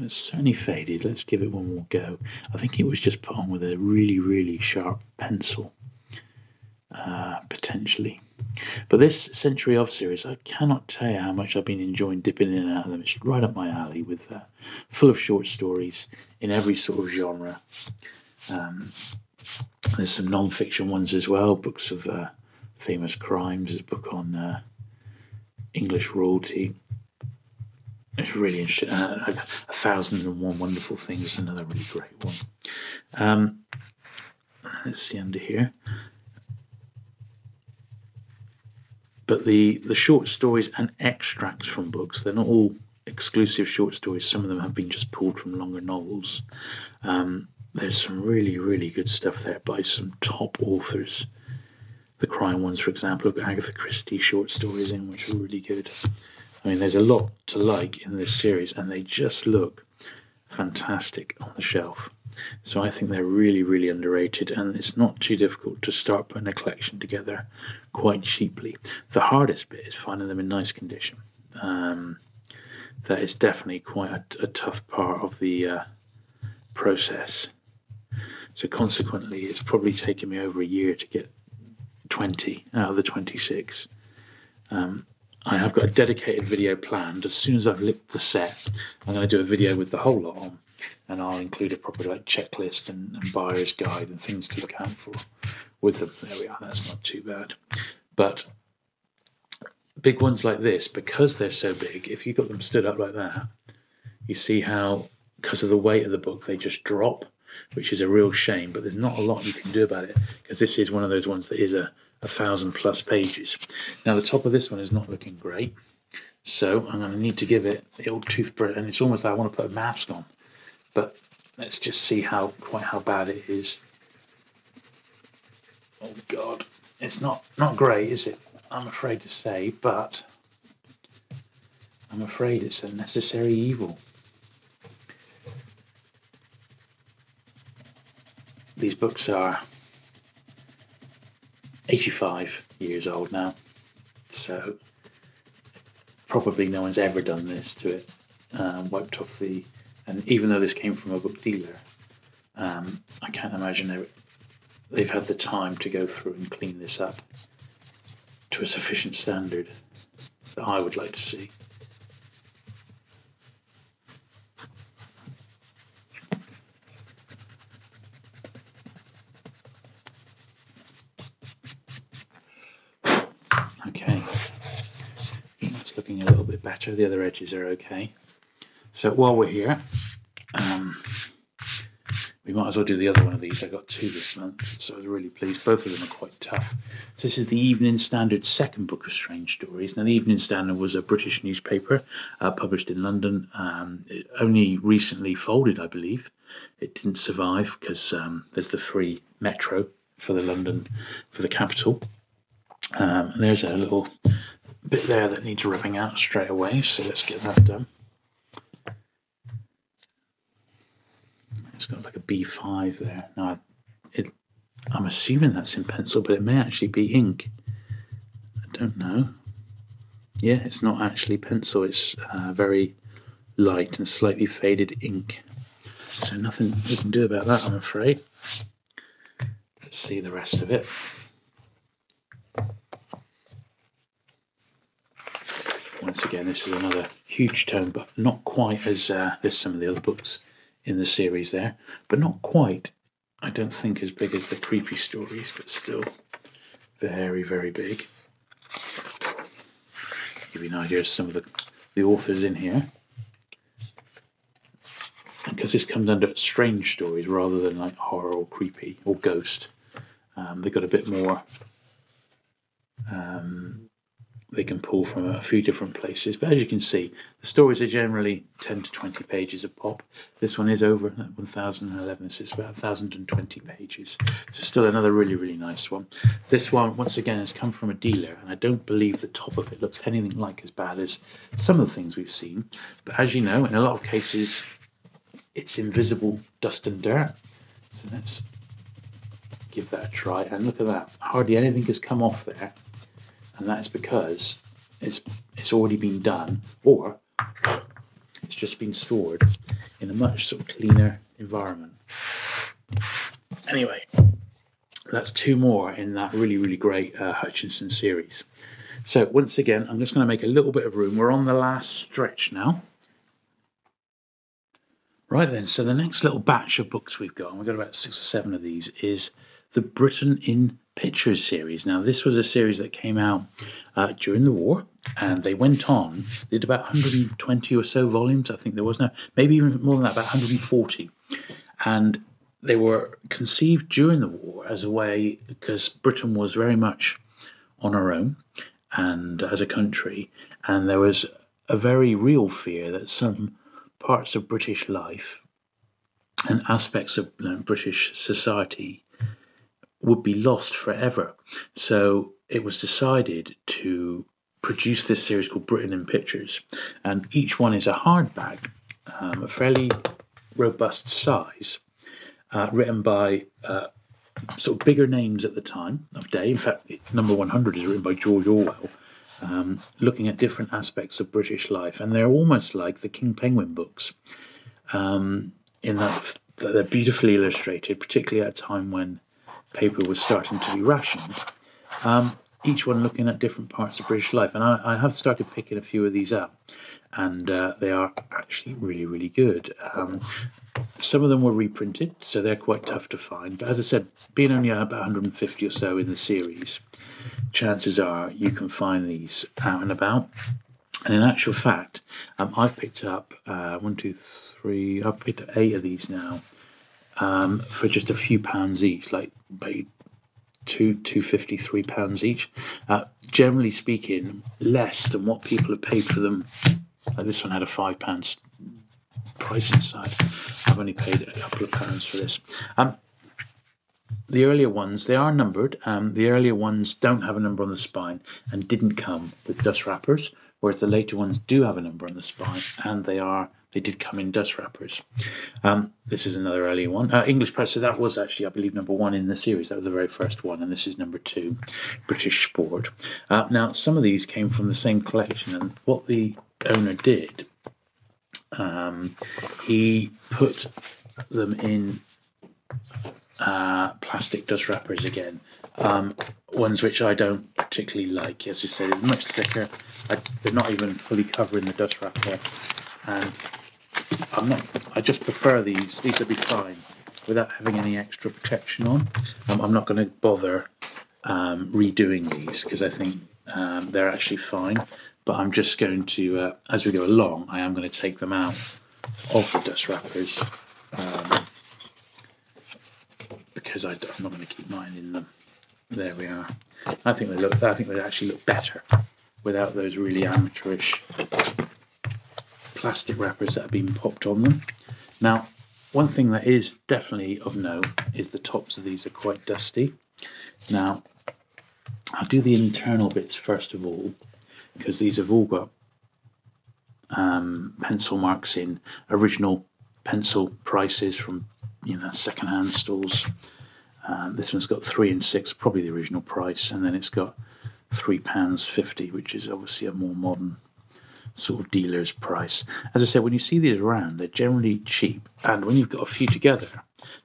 It's certainly faded. Let's give it one more go. I think it was just put on with a really, really sharp pencil, potentially. But this Century of series, I cannot tell you how much I've been enjoying dipping in and out of them. It's right up my alley, with full of short stories in every sort of genre. There's some non-fiction ones as well, books of famous crimes. There's a book on English royalty. It's really interesting. 1001 Wonderful Things is another really great one. Let's see under here. But the short stories and extracts from books, they're not all exclusive short stories. Some of them have been just pulled from longer novels. There's some really, really good stuff there by some top authors. The crime ones, for example, have got Agatha Christie short stories in, which are really good. I mean, there's a lot to like in this series, and they just look fantastic on the shelf. So I think they're really, really underrated, and it's not too difficult to start putting a collection together quite cheaply. The hardest bit is finding them in nice condition. That is definitely quite a tough part of the process. So consequently, it's probably taken me over a year to get 20 out of the 26. I have got a dedicated video planned. As soon as I've licked the set, I'm going to do a video with the whole lot on, and I'll include a proper checklist and buyer's guide and things to look out for with them. There we are. That's not too bad. But big ones like this, because they're so big, if you've got them stood up like that, you see how, because of the weight of the book, they just drop, which is a real shame. But there's not a lot you can do about it, because this is one of those ones that is a 1,000+ pages. Now the top of this one is not looking great, so I'm going to need to give it the old toothbrush, and it's almost like I want to put a mask on. But let's just see quite how bad it is. Oh God, it's not great, is it? I'm afraid to say, but I'm afraid it's a necessary evil. These books are 85 years old now, so probably no one's ever done this to it. Wiped off the, and even though this came from a book dealer, I can't imagine they've had the time to go through and clean this up to a sufficient standard that I would like to see. Okay, that's looking a little bit better. The other edges are okay. So while we're here, we we might as well do the other one of these. I got 2 this month, so I was really pleased. Both of them are quite tough. So this is the Evening Standard's second book of strange stories. Now, the Evening Standard was a British newspaper published in London. It only recently folded, I believe. It didn't survive because there's the free metro for the capital. And there's a little bit there that needs ripping out straight away, so let's get that done. It's got like a B5 there. Now, I'm assuming that's in pencil, but it may actually be ink. I don't know. Yeah, it's not actually pencil. It's very light and slightly faded ink. So nothing we can do about that, I'm afraid. Let's see the rest of it. Once again, this is another huge tome, but not quite as there's some of the other books in the series there, but not quite, I don't think, as big as the creepy stories, but still very, very big. Give you an idea of some of the authors in here. Because this comes under strange stories rather than like horror or creepy or ghost. They've got a bit more. They can pull from a few different places, but as you can see, the stories are generally 10 to 20 pages a pop. This one is over 1011. This is about 1020 pages. So still another really, really nice one. This one, once again, has come from a dealer, and I don't believe the top of it looks anything like as bad as some of the things we've seen. But as you know, in a lot of cases, it's invisible dust and dirt. So let's give that a try. And look at that. Hardly anything has come off there. And that's because it's already been done, or it's just been stored in a much sort of cleaner environment. Anyway, that's 2 more in that really, really great Hutchinson series. So once again, I'm just going to make a little bit of room. We're on the last stretch now. Right then, so the next little batch of books we've got, and we've got about 6 or 7 of these, is the Britain in Pictures series. Now, this was a series that came out during the war, and they went on, did about 120 or so volumes, I think there was, no, maybe even more than that, about 140. And they were conceived during the war as a way, because Britain was very much on her own and as a country, and there was a very real fear that some parts of British life and aspects of British society would be lost forever. So it was decided to produce this series called Britain in Pictures, and each one is a hardback, a fairly robust size, written by sort of bigger names at the time of day. In fact, number 100 is written by George Orwell, looking at different aspects of British life, and they're almost like the King Penguin books, in that they're beautifully illustrated, particularly at a time when paper was starting to be rationed. Each one looking at different parts of British life, and I have started picking a few of these up, and they are actually really, really good. Some of them were reprinted, so they're quite tough to find, but as I said, being only about 150 or so in the series, chances are you can find these out and about. And in actual fact, I've picked up I've picked up 8 of these now, for just a few pounds each, like about £2.50, £3 each. Generally speaking, less than what people have paid for them. Like this one had a £5 price inside. I've only paid a couple of pounds for this. The earlier ones, they are numbered. The earlier ones don't have a number on the spine and didn't come with dust wrappers, whereas the later ones do have a number on the spine, and they did come in dust wrappers. This is another earlier one. English press, so that was actually, I believe, number 1 in the series. That was the very first one, and this is number 2, British Sport. Now, some of these came from the same collection, and what the owner did, he put them in plastic dust wrappers again, ones which I don't particularly like. As you said, it's much thicker. They're not even fully covering the dust wrapper, and I just prefer these. These will be fine without having any extra protection on. I'm not going to bother redoing these because I think they're actually fine, but I'm just going to, as we go along, I am going to take them out of the dust wrappers because I'm not going to keep mine in them. There we are. I think they actually look better without those really amateurish plastic wrappers that have been popped on them. Now, one thing that is definitely of note is the tops of these are quite dusty. Now, I'll do the internal bits first of all, because these have all got pencil marks in, original pencil prices from second-hand stores. This one's got 3 and 6, probably the original price, and then it's got £3.50, which is obviously a more modern sort of dealer's price. As I said, when you see these around, they're generally cheap, and when you've got a few together,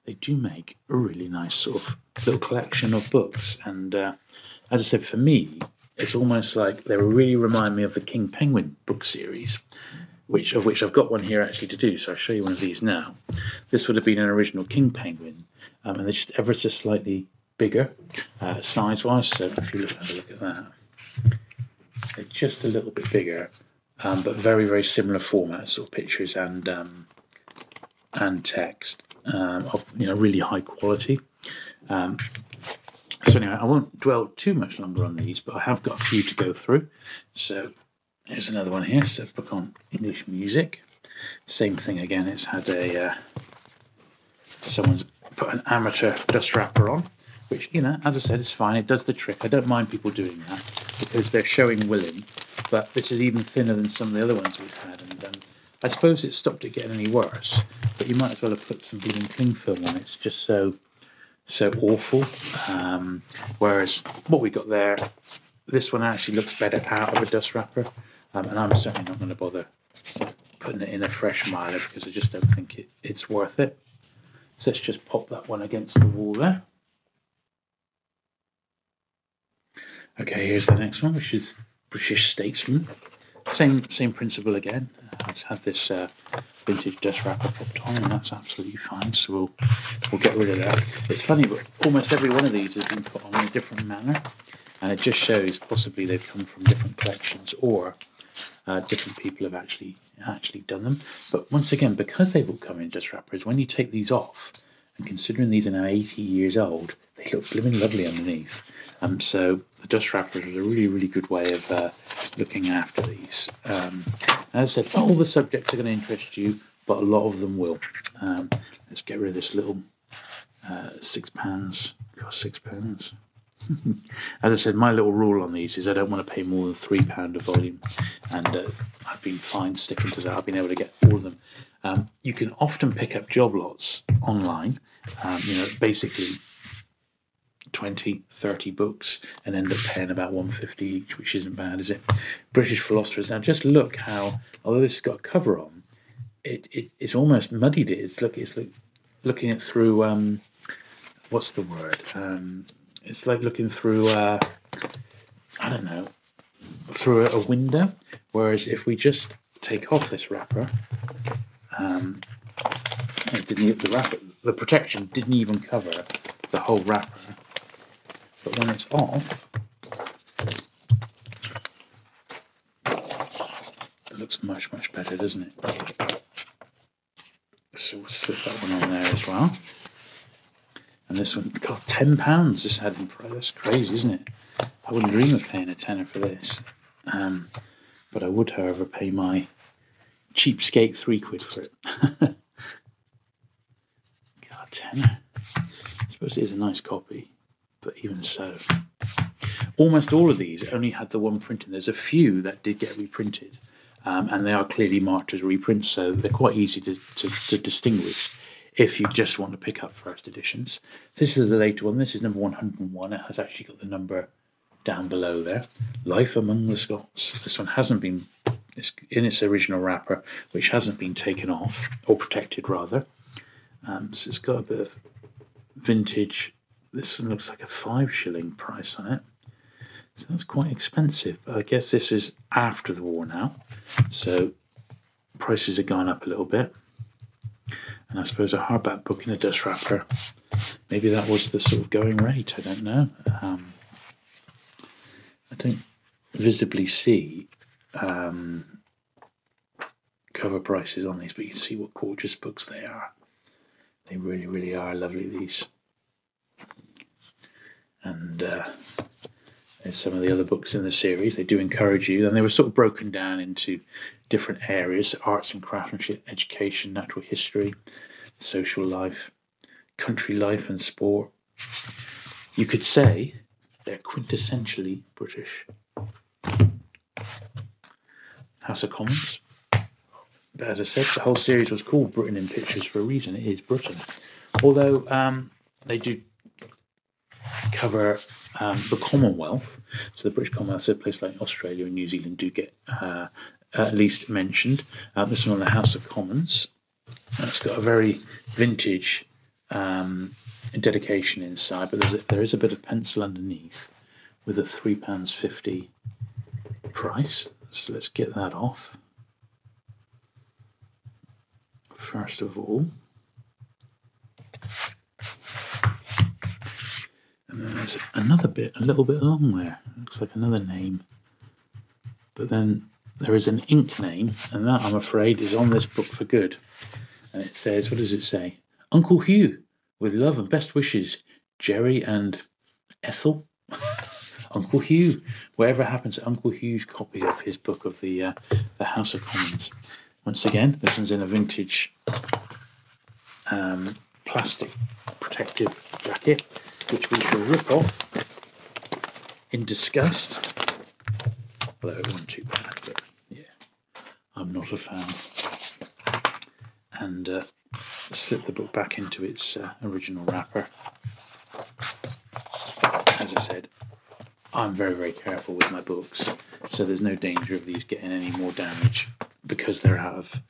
they do make a really nice sort of little collection of books. And as I said, for me, it's almost like they really remind me of the King Penguin book series, of which I've got one here actually to do, so I'll show you one of these now. This would have been an original King Penguin, and they're just ever so slightly bigger size-wise, so if you have a look at that, they're just a little bit bigger, but very, very similar format, sort of pictures and text of really high quality. So anyway, I won't dwell too much longer on these, but I have got a few to go through. So here's another one here, so book on English music. Same thing again, it's had someone's put an amateur dust wrapper on, which, as I said, is fine. It does the trick. I don't mind people doing that because they're showing willing, but this is even thinner than some of the other ones we've had, and I suppose it stopped it getting any worse, but you might as well have put some bleeding cling film on. It's just so awful. Whereas what we got there, this one actually looks better out of a dust wrapper, and I'm certainly not going to bother putting it in a fresh miler because I just don't think it's worth it. So let's just pop that one against the wall there. Okay, here's the next one, which is British Statesman. Same principle again. Let's have this vintage dust wrapper popped on, and that's absolutely fine. So we'll get rid of that. It's funny, but almost every one of these has been put on in a different manner, and it just shows possibly they've come from different collections or different people have actually done them. But once again, because they've all come in dust wrappers, when you take these off, and considering these are now 80 years old, they look blooming lovely underneath. So the dust wrappers is a really, really good way of looking after these. As I said, not all the subjects are going to interest you, but a lot of them will. Let's get rid of this little £6. Cost £6. As I said, my little rule on these is I don't want to pay more than £3 a volume, and I've been fine sticking to that. I've been able to get all of them. You can often pick up job lots online, basically 20, 30 books, and end up paying about £1.50 each, which isn't bad, is it? British philosophers. Now just look how, although this has got a cover on, it's almost muddied it. It's like looking it through, what's the word? It's like looking through, I don't know, through a window. Whereas if we just take off this wrapper, the protection didn't even cover the whole wrapper. But when it's off, it looks much, much better, doesn't it? So we'll slip that one on there as well. And this one, God, £10 this had in price. That's crazy, isn't it? I wouldn't dream of paying a tenner for this. But I would, however, pay my cheapskate £3 for it. God, tenner. I suppose it is a nice copy, but even so. Almost all of these only had the one printing. There's a few that did get reprinted, and they are clearly marked as reprints, so they're quite easy to distinguish if you just want to pick up first editions. This is the later one. This is number 101. It has actually got the number down below there. Life Among the Scots. This one hasn't been, it's in its original wrapper, which hasn't been taken off, or protected rather. So it's got a bit of vintage. This one looks like a 5 shilling price on it. So that's quite expensive. But I guess this is after the war now, so prices have gone up a little bit. And I suppose a hardback book in a dust wrapper, maybe that was the sort of going rate. I don't know. I don't visibly see cover prices on these, but you can see what gorgeous books they are. They really, really are lovely, these. And there's some of the other books in the series. They do encourage you, and they were sort of broken down into different areas: arts and craftsmanship, education, natural history, social life, country life and sport. You could say they're quintessentially British. House of Commons. But as I said, the whole series was called Britain in Pictures for a reason. It is Britain. Although they do cover the Commonwealth. So the British Commonwealth, so places like Australia and New Zealand do get at least mentioned. This one on the House of Commons. It's got a very vintage dedication inside, but there is a bit of pencil underneath with a £3.50 price. So let's get that off. First of all, and then there's another bit, a little bit along there. Looks like another name, but then there is an ink name, and that, I'm afraid, is on this book for good. And it says, what does it say? Uncle Hugh, with love and best wishes, Jerry and Ethel. Uncle Hugh. Whatever happens to Uncle Hugh's copy of his book of the House of Commons? Once again, this one's in a vintage plastic protective jacket, which we shall rip off in disgust. Although it wasn't too bad, but yeah, I'm not a fan. And slip the book back into its original wrapper. As I said, I'm very, very careful with my books, so there's no danger of these getting any more damage because they're out of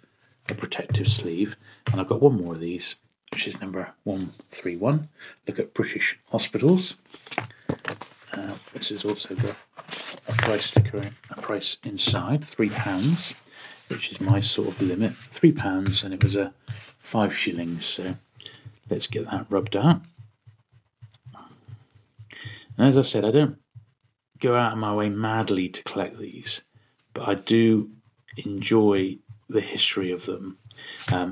a protective sleeve. And I've got one more of these, which is number 131. Look at British hospitals. This has also got a price sticker, a price inside, £3, which is my sort of limit. £3, and it was a 5 shillings. So let's get that rubbed out. And as I said, I don't go out of my way madly to collect these, but I do enjoy the history of them.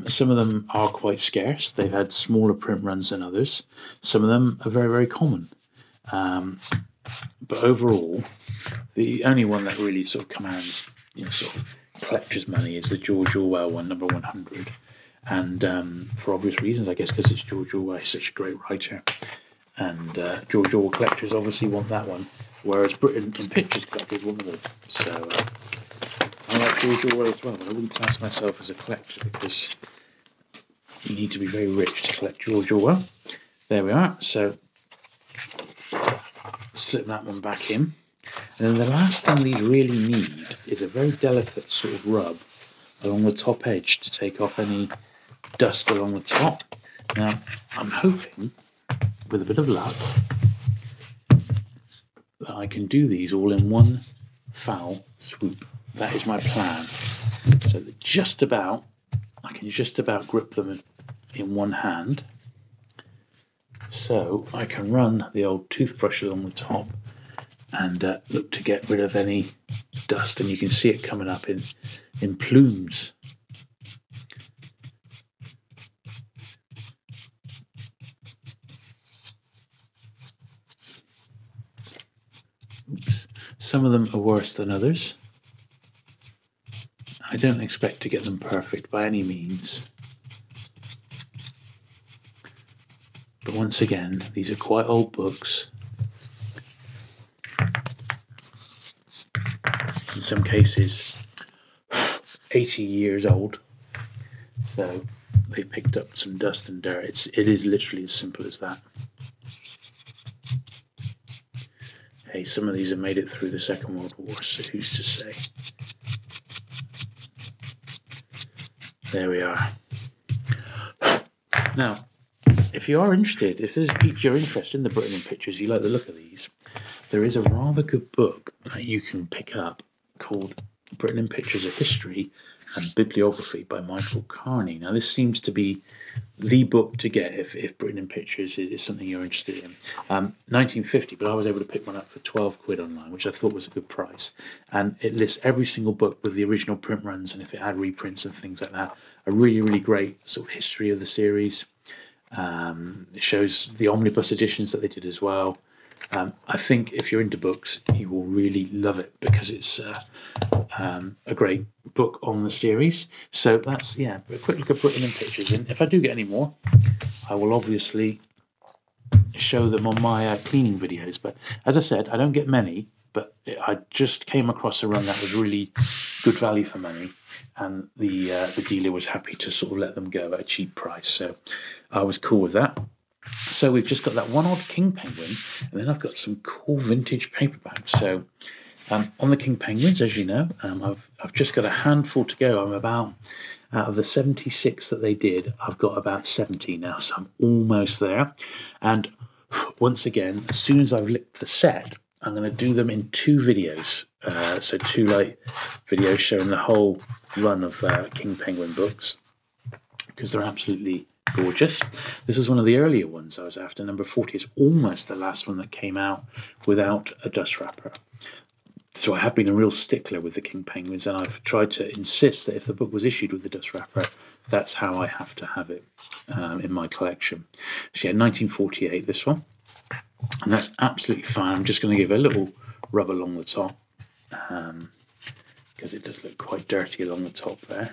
Some of them are quite scarce. They've had smaller print runs than others. Some of them are very, very common. But overall, the only one that really sort of commands, sort of collector's money is the George Orwell one, number 100. And for obvious reasons, I guess, because it's George Orwell. He's such a great writer. And George Orwell collectors obviously want that one, whereas Britain in Pictures collectors want them all. So I like George Orwell as well, but I wouldn't class myself as a collector because you need to be very rich to collect George Orwell. There we are. So slip that one back in. And then the last thing these really need is a very delicate sort of rub along the top edge to take off any dust along the top. Now, I'm hoping, with a bit of luck, that I can do these all in one foul swoop. That is my plan. So that I can just about grip them in one hand. So I can run the old toothbrush along the top and look to get rid of any dust. And you can see it coming up in plumes. Oops. Some of them are worse than others. I don't expect to get them perfect by any means. But once again, these are quite old books. In some cases, 80 years old. So they've picked up some dust and dirt. It is literally as simple as that. Hey, some of these have made it through the Second World War, so who's to say? There we are. Now, if you are interested, if this has piqued your interest in the Britain in Pictures, you like the look of these, there is a rather good book that you can pick up called Britain in Pictures, A History and Bibliography by Michael Carney. Now, this seems to be the book to get if Britain in Pictures is something you're interested in. 1950, but I was able to pick one up for 12 quid online, which I thought was a good price. And it lists every single book with the original print runs, and if it had reprints and things like that. A really, really great sort of history of the series. It shows the omnibus editions that they did as well. I think if you're into books, you will really love it because it's a great book on the series. So that's, yeah, a quick look at putting in pictures in. If I do get any more, I will obviously show them on my cleaning videos. But as I said, I don't get many, but I just came across a run that was really good value for money, and the dealer was happy to sort of let them go at a cheap price. So I was cool with that. So we've just got that one odd King Penguin, and then I've got some cool vintage paperbacks. So on the King Penguins, as you know, I've just got a handful to go. I'm about, out of the 76 that they did, I've got about 70 now, so I'm almost there. And once again, as soon as I've licked the set, I'm going to do them in 2 videos. So 2 videos showing the whole run of King Penguin books, because they're absolutely gorgeous. This is one of the earlier ones I was after, number 40. It's almost the last one that came out without a dust wrapper. So I have been a real stickler with the King Penguins, and I've tried to insist that if the book was issued with the dust wrapper, that's how I have to have it in my collection. So yeah, 1948, this one. And that's absolutely fine. I'm just going to give a little rub along the top, because it does look quite dirty along the top there.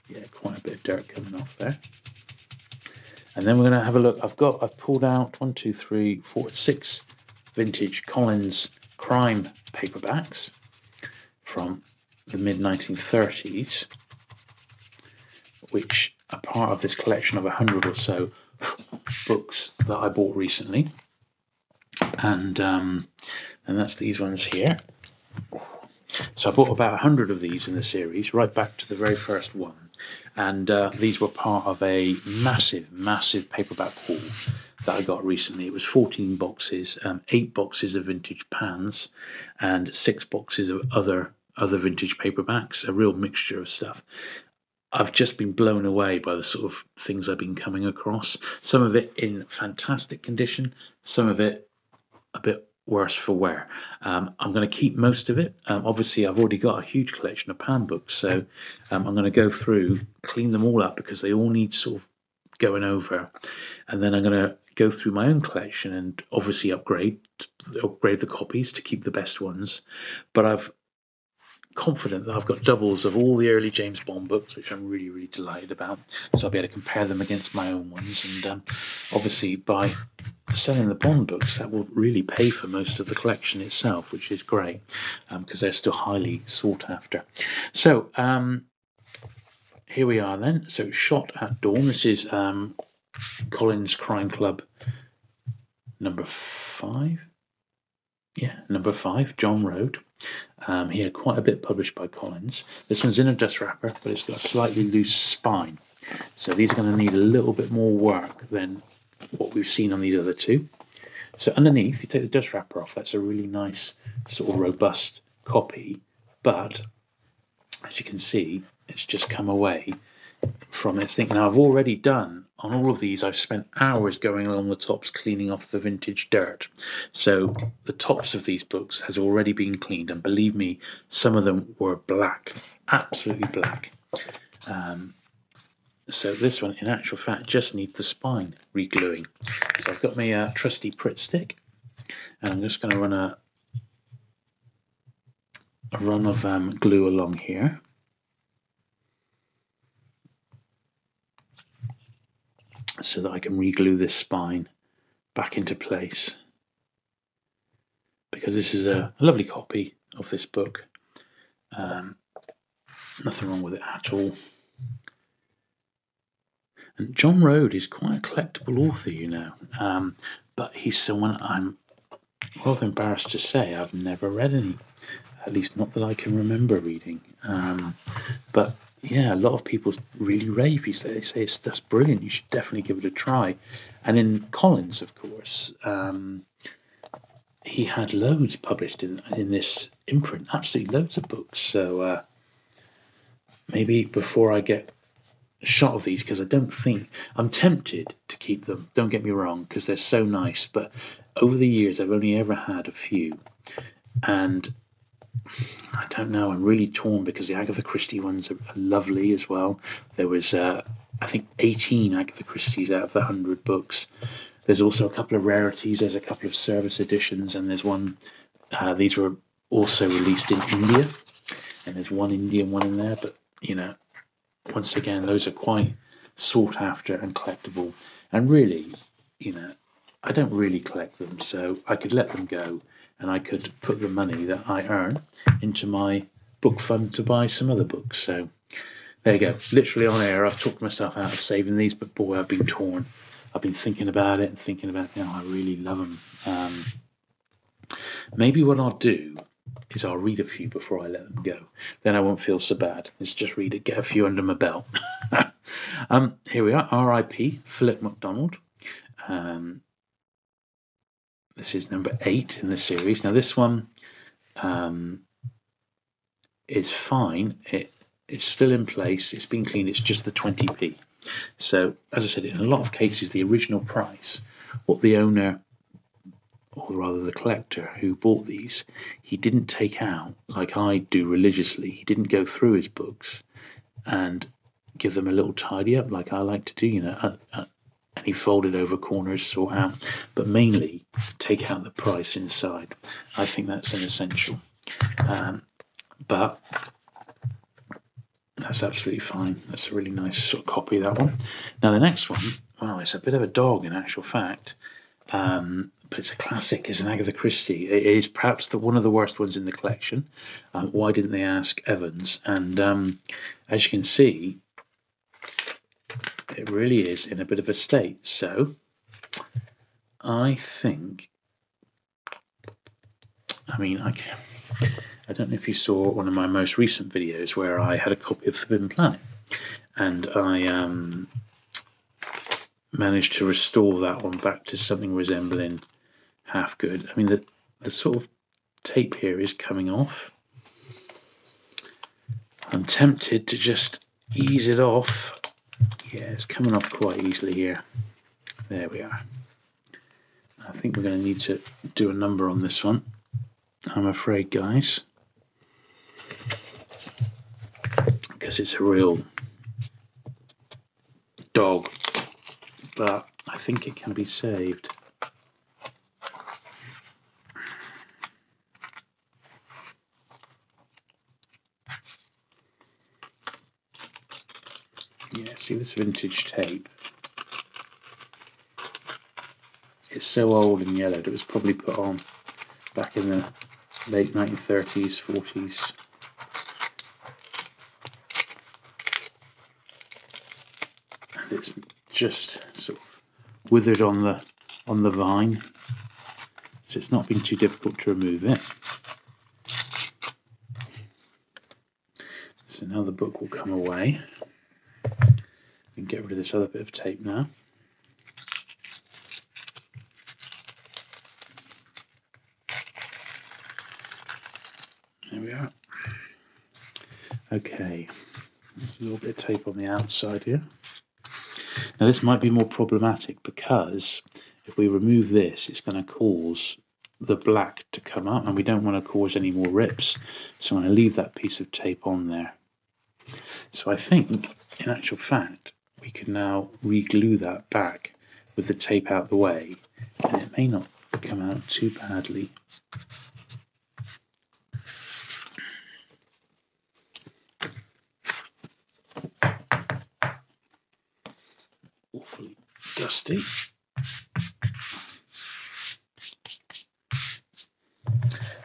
Yeah, quite a bit of dirt coming off there. And then we're going to have a look. I've pulled out 1, 2, 3, 4, 6 vintage Collins crime paperbacks from the mid-1930s, which are part of this collection of 100 or so books that I bought recently. And that's these ones here. So I bought about 100 of these in the series, right back to the very first one. And these were part of a massive paperback haul that I got recently. It was 14 boxes, 8 boxes of vintage pans, and 6 boxes of other vintage paperbacks, a real mixture of stuff. I've just been blown away by the sort of things I've been coming across. Some of it in fantastic condition, some of it a bit worse for wear. I'm going to keep most of it. Obviously, I've already got a huge collection of pan books, so I'm going to go through, clean them all up because they all need sort of going over, and then I'm going to go through my own collection and obviously upgrade the copies to keep the best ones. But I've confident that I've got doubles of all the early James Bond books, which I'm really delighted about, so I'll be able to compare them against my own ones. And obviously by selling the Bond books, that will really pay for most of the collection itself, which is great, because they're still highly sought after. So here we are then. So Shot at Dawn. This is Collins Crime Club number 5. Yeah, number 5, John Road. He had quite a bit published by Collins. This one's in a dust wrapper, but it's got a slightly loose spine. So these are going to need a little bit more work than what we've seen on these other 2. So underneath, you take the dust wrapper off, that's a really nice sort of robust copy. But as you can see, it's just come away from its thing. Now I've already done, on all of these, I've spent hours going along the tops cleaning off the vintage dirt. So the tops of these books has already been cleaned, and believe me, some of them were black, absolutely black. So this one, in actual fact, just needs the spine re-gluing. So I've got my trusty Pritt stick, and I'm just going to run a run of glue along here. So that I can re-glue this spine back into place, because this is a lovely copy of this book. Nothing wrong with it at all. And John Road is quite a collectible author, you know, but he's someone I'm rather embarrassed to say I've never read any, at least not that I can remember reading. But yeah, a lot of people really rave. They say it's just brilliant. You should definitely give it a try. And in Collins, of course, he had loads published in this imprint, absolutely loads of books. So maybe before I get a shot of these, because I don't think, I'm tempted to keep them, don't get me wrong, because they're so nice, but over the years I've only ever had a few, and I don't know, I'm really torn, because the Agatha Christie ones are lovely as well. There was I think 18 Agatha Christie's out of the 100 books, There's also a couple of rarities. There's a couple of service editions, and there's one. These were also released in India, and there's one Indian one in there. But you know, once again, those are quite sought after and collectible. And really, you know, I don't really collect them, so I could let them go, and I could put the money that I earn into my book fund to buy some other books. So there you go. Literally on air, I've talked myself out of saving these, but boy, I've been torn. I've been thinking about it and thinking about, I really love them. Maybe what I'll do is I'll read a few before I let them go. Then I won't feel so bad. Let's just read it, get a few under my belt. Here we are, R.I.P. Philip MacDonald. This is number 8 in the series. Now this one is fine. It's still in place. It's been cleaned. It's just the 20p. So, as I said, in a lot of cases, the original price, what the owner, or rather the collector who bought these, he didn't take out, like I do religiously. He didn't go through his books and give them a little tidy up like I like to do, and he folded over corners, sort out, but mainly take out the price inside. I think that's an essential. But that's absolutely fine. That's a really nice sort of copy of that one. Now the next one, wow, it's a bit of a dog in actual fact, but it's a classic. It's an Agatha Christie. It is perhaps one of the worst ones in the collection. Why didn't they ask Evans? And as you can see, it really is in a bit of a state. So I think, I don't know if you saw one of my most recent videos where I had a copy of Forbidden Planet, and I managed to restore that one back to something resembling half good. I mean, the sort of tape here is coming off. I'm tempted to just ease it off. Yeah, it's coming off quite easily here. There we are. I think we're going to need to do a number on this one, I'm afraid, guys, because it's a real dog, but I think it can be saved. Yeah, see this vintage tape? It's so old and yellowed, it was probably put on back in the late 1930s, 40s. And it's just sort of withered on the vine, so it's not been too difficult to remove it. So now the book will come away. We can get rid of this other bit of tape now. There we are. Okay, there's a little bit of tape on the outside here. Now this might be more problematic because if we remove this, it's going to cause the black to come up, and we don't want to cause any more rips. So I'm going to leave that piece of tape on there. So I think, in actual fact, we can now re-glue that back with the tape out the way, and it may not come out too badly. Awfully dusty.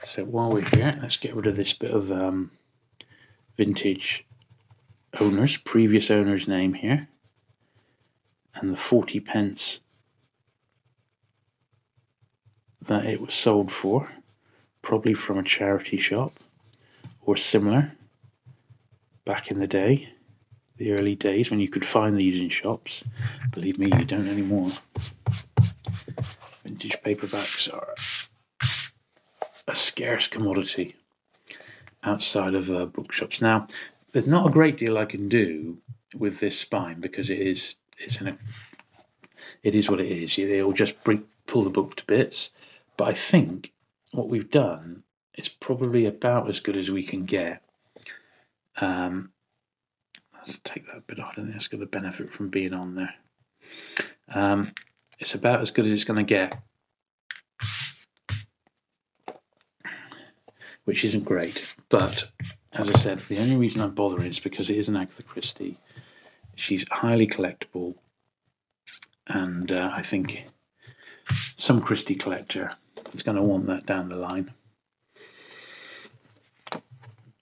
So while we're here, let's get rid of this bit of vintage previous owner's name here, and the 40p that it was sold for, probably from a charity shop or similar back in the day, the early days when you could find these in shops. Believe me, you don't anymore. Vintage paperbacks are a scarce commodity outside of bookshops. Now, there's not a great deal I can do with this spine because it is what it is. It'll just pull the book to bits. But I think what we've done is probably about as good as we can get. Let's take that bit off. I don't think it's got the benefit from being on there. it's about as good as it's going to get, which isn't great. But as I said, the only reason I'm bothering is because it is an Agatha Christie. She's highly collectible, and I think some Christie collector is going to want that down the line.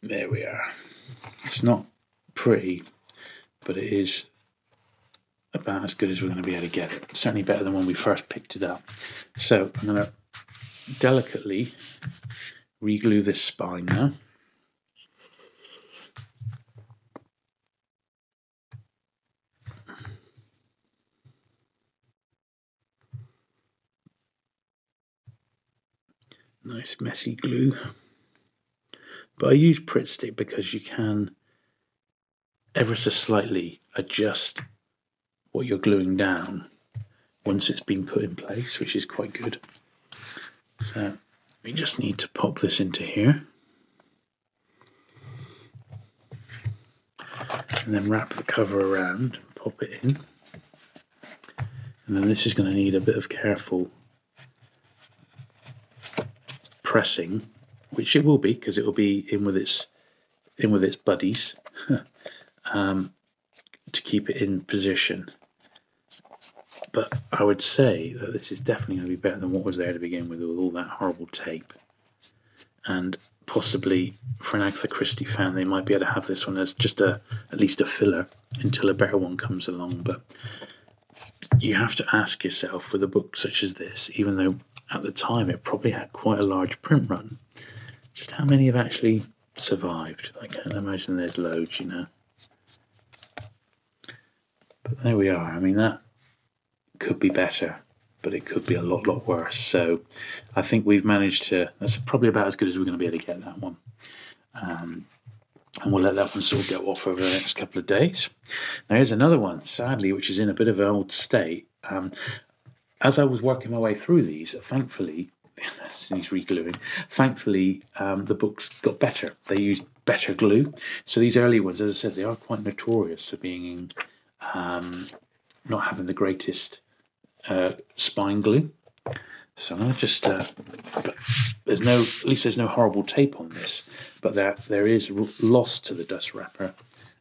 There we are. It's not pretty, but it is about as good as we're going to be able to get it. Certainly better than when we first picked it up. So I'm going to delicately re-glue this spine now. Nice messy glue. But I use Pritt stick because you can ever so slightly adjust what you're gluing down once it's been put in place, which is quite good. So we just need to pop this into here and then wrap the cover around, pop it in, and then this is going to need a bit of careful pressing, which it will be because it will be in with its buddies to keep it in position. But I would say that this is definitely going to be better than what was there to begin with all that horrible tape. And possibly for an Agatha Christie fan, they might be able to have this one as just at least a filler until a better one comes along. But you have to ask yourself with a book such as this, even though at the time it probably had quite a large print run, just how many have actually survived? I can't imagine there's loads, you know. But there we are. I mean, that could be better, but it could be a lot worse. So I think we've managed to, that's probably about as good as we're going to be able to get that one. And we'll let that one sort of go off over the next couple of days. Now here's another one, sadly, which is in a bit of an old state. As I was working my way through these, thankfully, he's re-gluing, thankfully the books got better. They used better glue. So these early ones, as I said, they are quite notorious for being not having the greatest spine glue. So I'm going to just, there's no, at least there's no horrible tape on this, but there is loss to the dust wrapper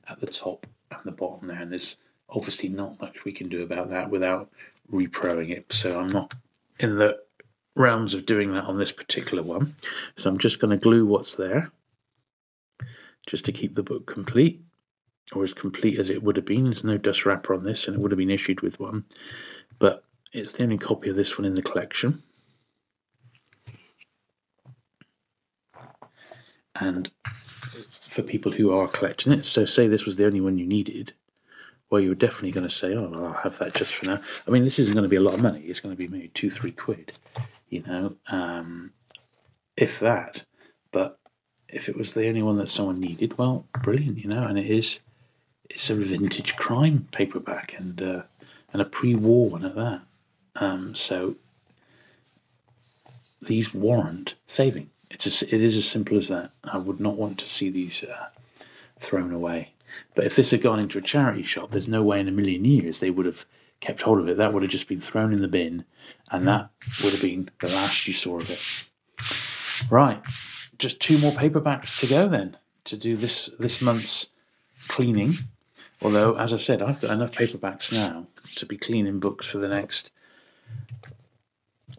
at the top and the bottom there, and there's obviously not much we can do about that without reproing it. So I'm not in the realms of doing that on this particular one. So I'm just going to glue what's there, just to keep the book complete, or as complete as it would have been. There's no dust wrapper on this, and it would have been issued with one, but it's the only copy of this one in the collection. And for people who are collecting it, so say this was the only one you needed, well, you're definitely going to say, oh, well, I'll have that just for now. I mean, this isn't going to be a lot of money. It's going to be maybe £2-3, you know, if that. But if it was the only one that someone needed, well, brilliant, you know. And it's a vintage crime paperback, and a pre-war one at that. So these warrant saving. It is as simple as that. I would not want to see these thrown away. But if this had gone into a charity shop, there's no way in a million years they would have kept hold of it. That would have just been thrown in the bin, and that would have been the last you saw of it. Right, just 2 more paperbacks to go then, to do this month's cleaning. Although, as I said, I've got enough paperbacks now to be cleaning books for the next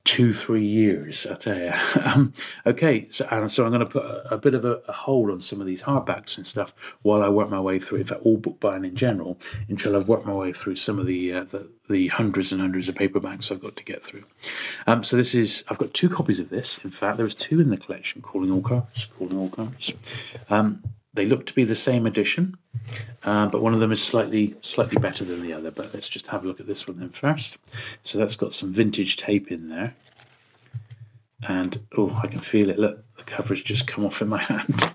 2-3 years, I tell you. Okay, so I'm going to put a bit of a hold on some of these hardbacks and stuff while I work my way through, in fact, all book buying in general, until I've worked my way through some of the hundreds and hundreds of paperbacks I've got to get through. So I've got 2 copies of this. In fact, there was 2 in the collection, Calling All Cards. They look to be the same edition, but one of them is slightly better than the other. But let's just have a look at this one then first. So that's got some vintage tape in there. And, oh, I can feel it. Look, the cover's just come off in my hand.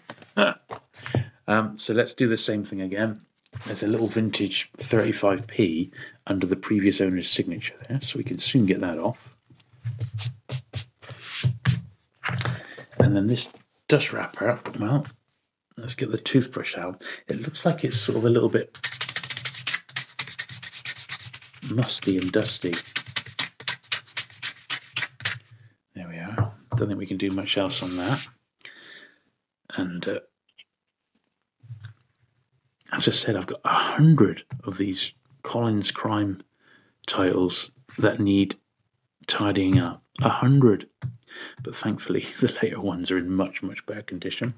So let's do the same thing again. There's a little vintage 35p under the previous owner's signature there, so we can soon get that off. And then this dust wrapper, well, let's get the toothbrush out. It looks like it's sort of a little bit musty and dusty. don't think we can do much else on that. And as I said, I've got 100 of these Collins crime titles that need tidying up. 100. But thankfully, the later ones are in much, much better condition.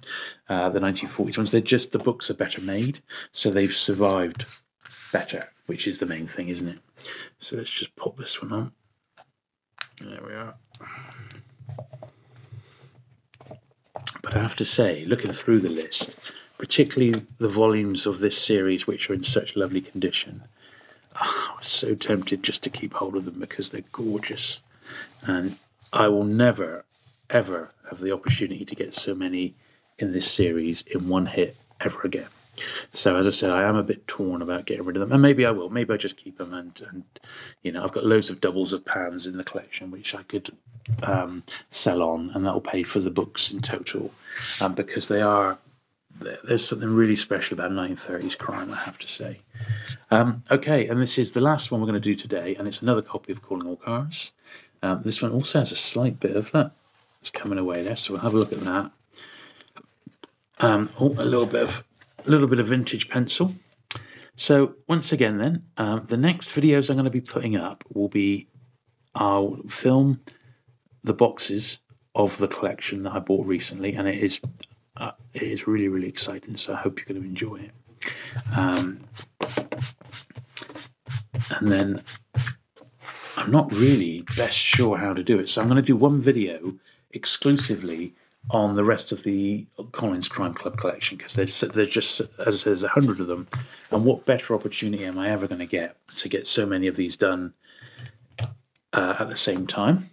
The 1940s ones, the books are better made, so they've survived better, which is the main thing, isn't it? So let's just pop this one on. There we are. But I have to say, looking through the list, particularly the volumes of this series which are in such lovely condition, I was so tempted just to keep hold of them because they're gorgeous. And I will never, ever have the opportunity to get so many in this series in one hit ever again. So as I said, I am a bit torn about getting rid of them, and maybe I will. Maybe I just keep them, and you know, I've got loads of doubles of Pans in the collection which I could sell on, and that'll pay for the books in total, because there's something really special about 1930s crime, I have to say. Okay, and this is the last one we're going to do today, and it's another copy of Calling All Cars. This one also has a slight bit of that. It's coming away there, so we'll have a look at that. A little bit of vintage pencil. So once again then, the next videos I'm going to be putting up will be, I'll film the boxes of the collection that I bought recently, and it is really, really exciting, so I hope you're going to enjoy it. And then I'm not really best sure how to do it, so I'm going to do one video exclusively on the rest of the Collins Crime Club collection, because there's just, as I said, there's 100 of them, and what better opportunity am I ever going to get so many of these done at the same time?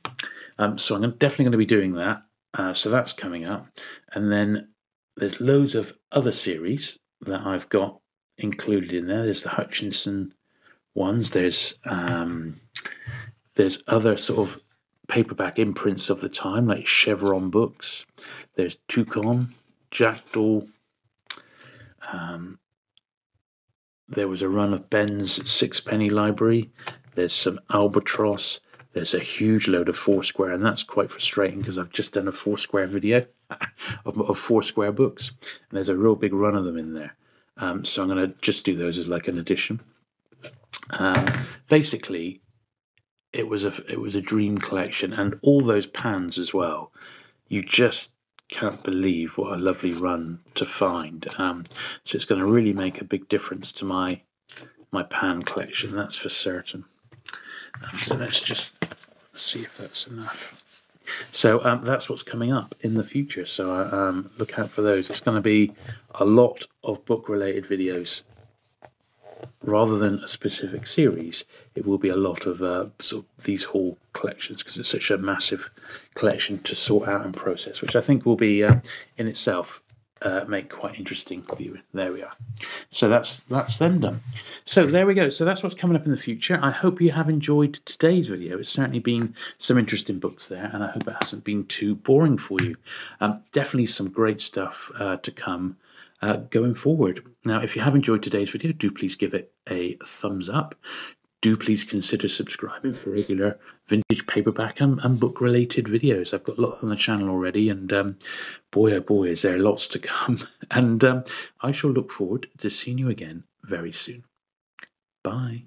So I'm definitely going to be doing that. So that's coming up, and then there's loads of other series that I've got included in there. There's the Hutchinson ones. There's other sort of paperback imprints of the time, like Chevron books. There's Toucan, Jackdaw. There was a run of Ben's Sixpenny Library. There's some Albatross. There's a huge load of Foursquare, and that's quite frustrating because I've just done a Foursquare video of Foursquare books, and there's a real big run of them in there. So I'm going to just do those as like an addition. Basically, it was a dream collection, and all those Pans as well. You just can't believe what a lovely run to find. So it's going to really make a big difference to my Pan collection, that's for certain. So let's just see if that's enough. So that's what's coming up in the future. So look out for those. It's going to be a lot of book-related videos. Rather than a specific series, it will be a lot of sort of these haul collections, because it's such a massive collection to sort out and process, which I think will be in itself make quite interesting viewing. There we are. So that's then done. So there we go. So that's what's coming up in the future. I hope you have enjoyed today's video. It's certainly been some interesting books there, and I hope it hasn't been too boring for you. Definitely some great stuff to come going forward. Now, if you have enjoyed today's video, do please give it a thumbs up. Do please consider subscribing for regular vintage paperback and book related videos. I've got lots on the channel already, and boy oh boy is there lots to come. And I shall look forward to seeing you again very soon. Bye.